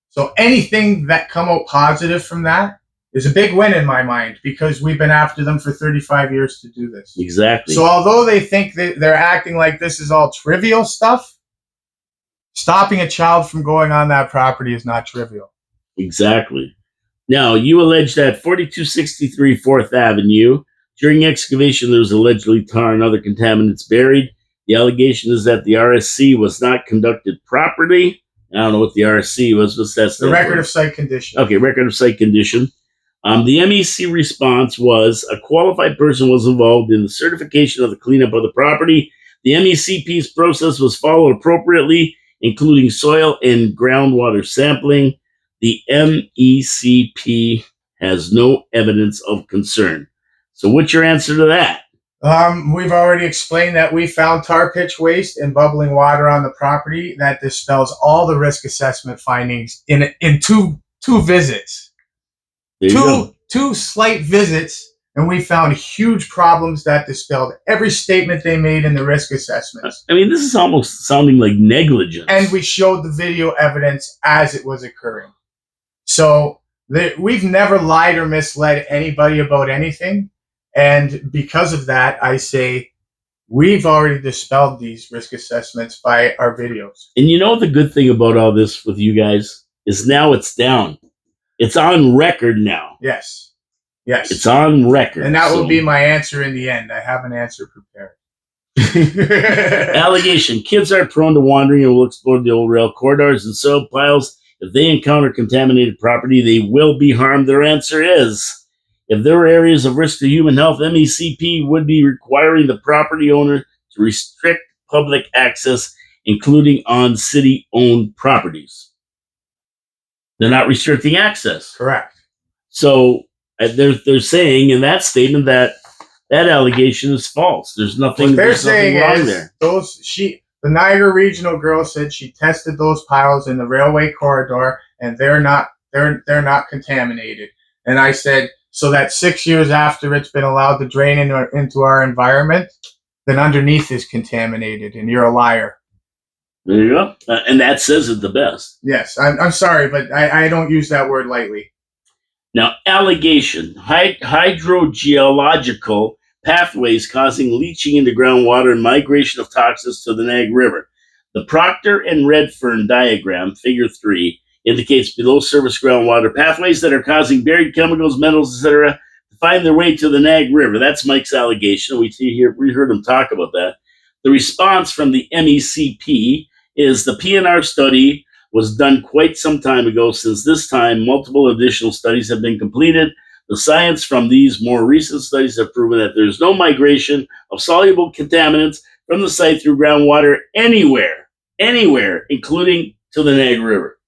So anything that come out positive from that is a big win in my mind because we've been after them for 35 years to do this. Exactly. So although they think that they're acting like this is all trivial stuff, stopping a child from going on that property is not trivial. Exactly. Now, you allege that 4263 4th Avenue, during excavation, there was allegedly tar and other contaminants buried. The allegation is that the RSC was not conducted properly. I don't know what the RSC was. What's that? The record of site condition. Okay, record of site condition. The MEC response was a qualified person was involved in the certification of the cleanup of the property. The MECP's process was followed appropriately, including soil and groundwater sampling. The MECP has no evidence of concern. So what's your answer to that? We've already explained that we found tar pitch waste and bubbling water on the property. That dispels all the risk assessment findings in two visits. Two slight visits, and we found huge problems that dispelled every statement they made in the risk assessments. I mean, this is almost sounding like negligence. And we showed the video evidence as it was occurring. So we've never lied or misled anybody about anything. And because of that, I say we've already dispelled these risk assessments by our videos. And you know the good thing about all this with you guys is now it's down. It's on record now. Yes. Yes. It's on record. And that will be my answer in the end. I have an answer prepared. Allegation. Kids are prone to wandering and will explore the old rail corridors and soil piles. If they encounter contaminated property, they will be harmed. Their answer is, if there were areas of risk to human health, MECP would be requiring the property owner to restrict public access, including on city-owned properties. They're not restricting access. Correct. So they're saying in that statement that allegation is false. There's nothing. What they're there's saying nothing wrong is there. The Niagara Regional girl said she tested those piles in the railway corridor and they're not contaminated. And I said, so that 6 years after it's been allowed to drain into our environment, then underneath is contaminated, and you're a liar. There you go. And that says it the best. Yes, I'm sorry, but I don't use that word lightly. Now, allegation. Hydrogeological pathways causing leaching into groundwater and migration of toxins to the Niagara River. The Proctor and Redfern diagram, figure 3, indicates below surface groundwater pathways that are causing buried chemicals, metals, etc. to find their way to the Niagara River. That's Mike's allegation. We heard him talk about that. The response from the MECP is the PNR study was done quite some time ago. Since this time, multiple additional studies have been completed. The science from these more recent studies have proven that there's no migration of soluble contaminants from the site through groundwater anywhere, including to the Niagara River.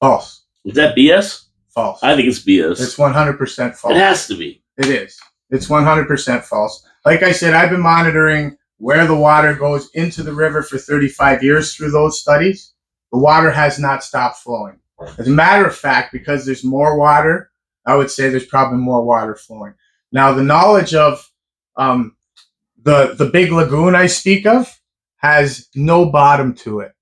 False. Is that BS? False. I think it's BS. It's 100% false. It has to be. It is. It's 100% false. Like I said, I've been monitoring where the water goes into the river for 35 years through those studies. The water has not stopped flowing. As a matter of fact, because there's more water I would say there's probably more water flowing. Now, the knowledge of the big lagoon I speak of has no bottom to it.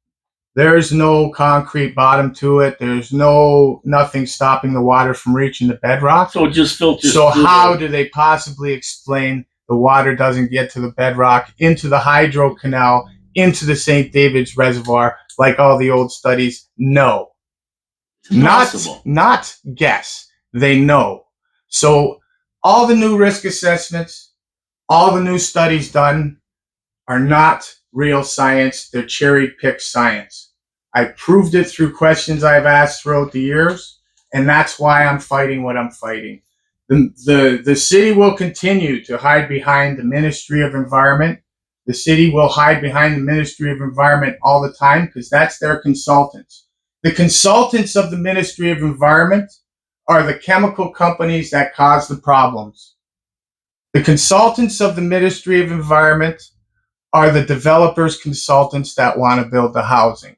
There's no concrete bottom to it. There's nothing stopping the water from reaching the bedrock. So it just filters. So how do they possibly explain the water doesn't get to the bedrock, into the hydro canal, into the St. David's Reservoir, like all the old studies? No. Not guess. They know. So all the new risk assessments, all the new studies done are not real science. They're cherry-picked science. I proved it through questions I've asked throughout the years, and that's why I'm fighting what I'm fighting. The city will continue to hide behind the Ministry of Environment. The city will hide behind the Ministry of Environment all the time because that's their consultants. The consultants of the Ministry of Environment are the chemical companies that cause the problems. The consultants of the Ministry of Environment are the developers' consultants that want to build the housing.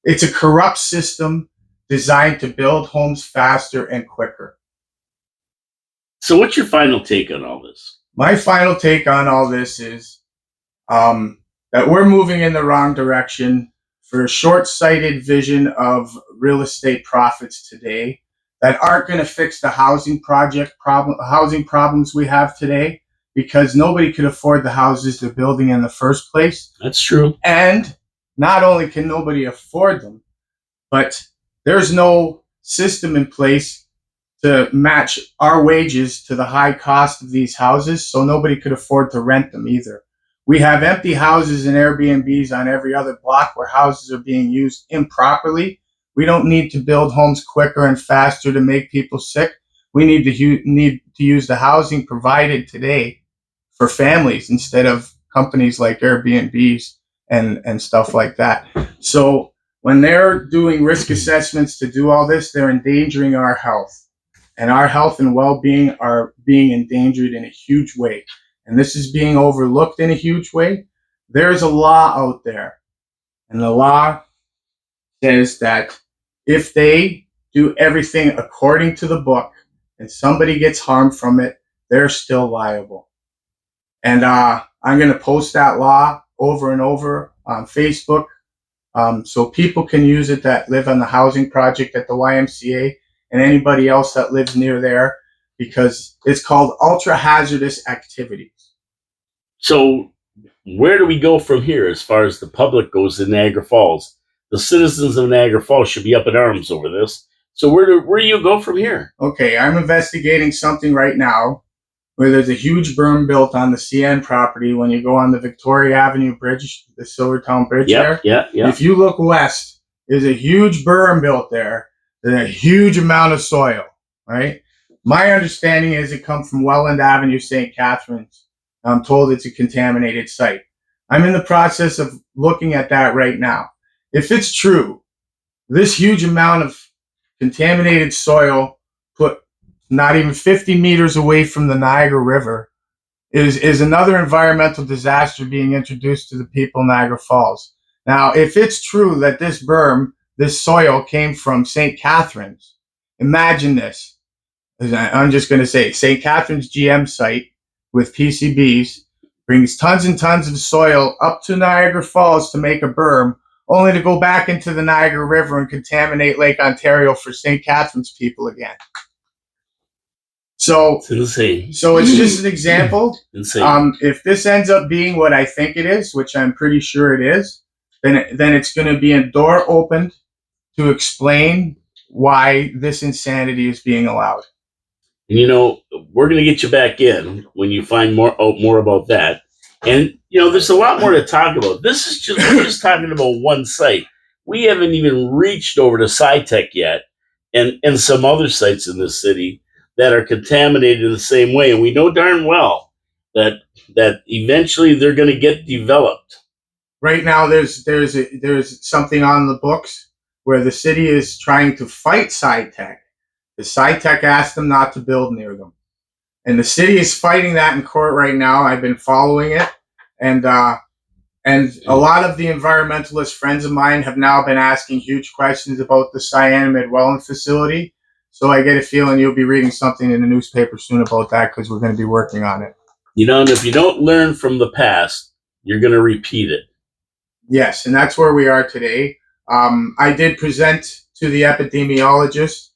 It's a corrupt system designed to build homes faster and quicker. So what's your final take on all this? My final take on all this is that we're moving in the wrong direction for a short-sighted vision of real estate profits today that aren't going to fix the housing problems we have today, because nobody could afford the houses they're building in the first place. That's true. And not only can nobody afford them, but there's no system in place to match our wages to the high cost of these houses, so nobody could afford to rent them either. We have empty houses and Airbnbs on every other block where houses are being used improperly. We don't need to build homes quicker and faster to make people sick. We need to use the housing provided today for families instead of companies like Airbnbs and stuff like that. So when they're doing risk assessments to do all this, they're endangering our health. And our health and well-being are being endangered in a huge way. And this is being overlooked in a huge way. There's a law out there. And the law says that if they do everything according to the book and somebody gets harmed from it, they're still liable. And I'm going to post that law over and over on Facebook so people can use it that live on the housing project at the YMCA and anybody else that lives near there, because it's called ultra hazardous activities. So where do we go from here as far as the public goes in Niagara Falls? The citizens of Niagara Falls should be up in arms over this. So where do you go from here? Okay, I'm investigating something right now where there's a huge berm built on the CN property when you go on the Victoria Avenue Bridge, the Silvertown Bridge there. Yeah. If you look west, there's a huge berm built there. There's a huge amount of soil, right? My understanding is it comes from Welland Avenue, St. Catharines. I'm told it's a contaminated site. I'm in the process of looking at that right now. If it's true, this huge amount of contaminated soil put not even 50 meters away from the Niagara River is another environmental disaster being introduced to the people of Niagara Falls. Now, if it's true that this berm, this soil came from St. Catharines, imagine this. I'm just going to say St. Catharines GM site with PCBs brings tons and tons of soil up to Niagara Falls to make a berm, only to go back into the Niagara River and contaminate Lake Ontario for St. Catharines people again. So it's insane. So it's just an example. Insane. If this ends up being what I think it is, which I'm pretty sure it is, then it's going to be a door opened to explain why this insanity is being allowed. And we're going to get you back in when you find more about that. And there's a lot more to talk about. We're just talking about one site. We haven't even reached over to SciTech yet, and some other sites in this city that are contaminated in the same way. And we know darn well that eventually they're going to get developed. Right now, there's something on the books where the city is trying to fight SciTech. The SciTech asked them not to build near them. And the city is fighting that in court right now. I've been following it. And a lot of the environmentalist friends of mine have now been asking huge questions about the cyanamide welling facility. So I get a feeling you'll be reading something in the newspaper soon about that because we're going to be working on it. And if you don't learn from the past, you're going to repeat it. Yes, and that's where we are today. I did present to the epidemiologist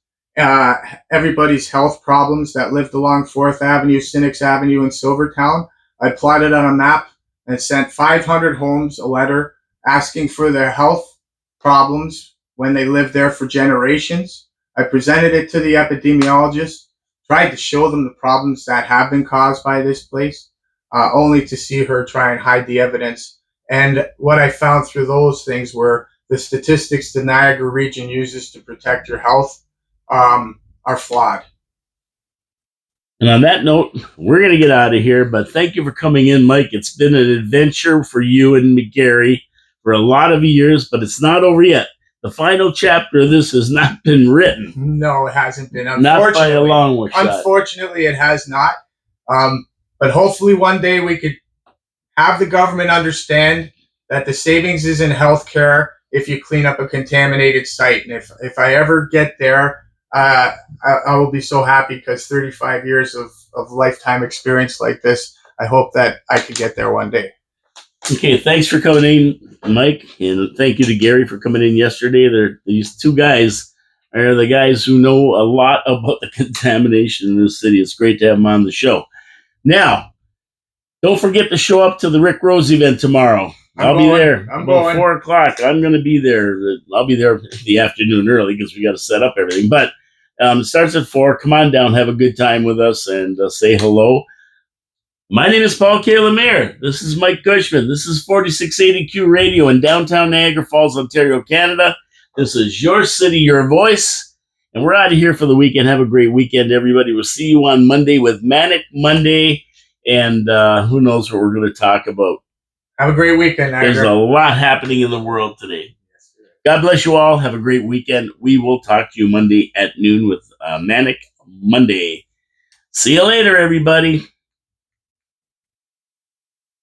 everybody's health problems that lived along 4th Avenue, Cynics Avenue in Silvertown. I plotted on a map and sent 500 homes a letter asking for their health problems when they lived there for generations. I presented it to the epidemiologist, tried to show them the problems that have been caused by this place, only to see her try and hide the evidence. And what I found through those things were the statistics the Niagara region uses to protect your health are flawed. And on that note, we're going to get out of here, but thank you for coming in, Mike. It's been an adventure for you and McGarry for a lot of years, but it's not over yet. The final chapter of this has not been written. No, it hasn't been. Not by a long shot. Unfortunately, it has not. But hopefully one day we could have the government understand that the savings is in healthcare if you clean up a contaminated site. And if I ever get there, I will be so happy because 35 years of lifetime experience like this, I hope that I could get there one day. Okay, thanks for coming in, Mike, and thank you to Gary for coming in yesterday. These two guys are the guys who know a lot about the contamination in this city. It's great to have them on the show. Now, don't forget to show up to the Rick Rose event tomorrow. I'll be there about 4 o'clock. I'm going to be there. I'll be there in the afternoon early because we got to set up everything. But it starts at 4. Come on down, have a good time with us, and say hello. My name is Paul K. Lemire. This is Mike Cushman. This is 4680Q Radio in downtown Niagara Falls, Ontario, Canada. This is your city, your voice. And we're out of here for the weekend. Have a great weekend, everybody. We'll see you on Monday with Manic Monday. And who knows what we're going to talk about. Have a great weekend, Niagara. There's a lot happening in the world today. God bless you all. Have a great weekend. We will talk to you Monday at noon with Manic Monday. See you later, everybody.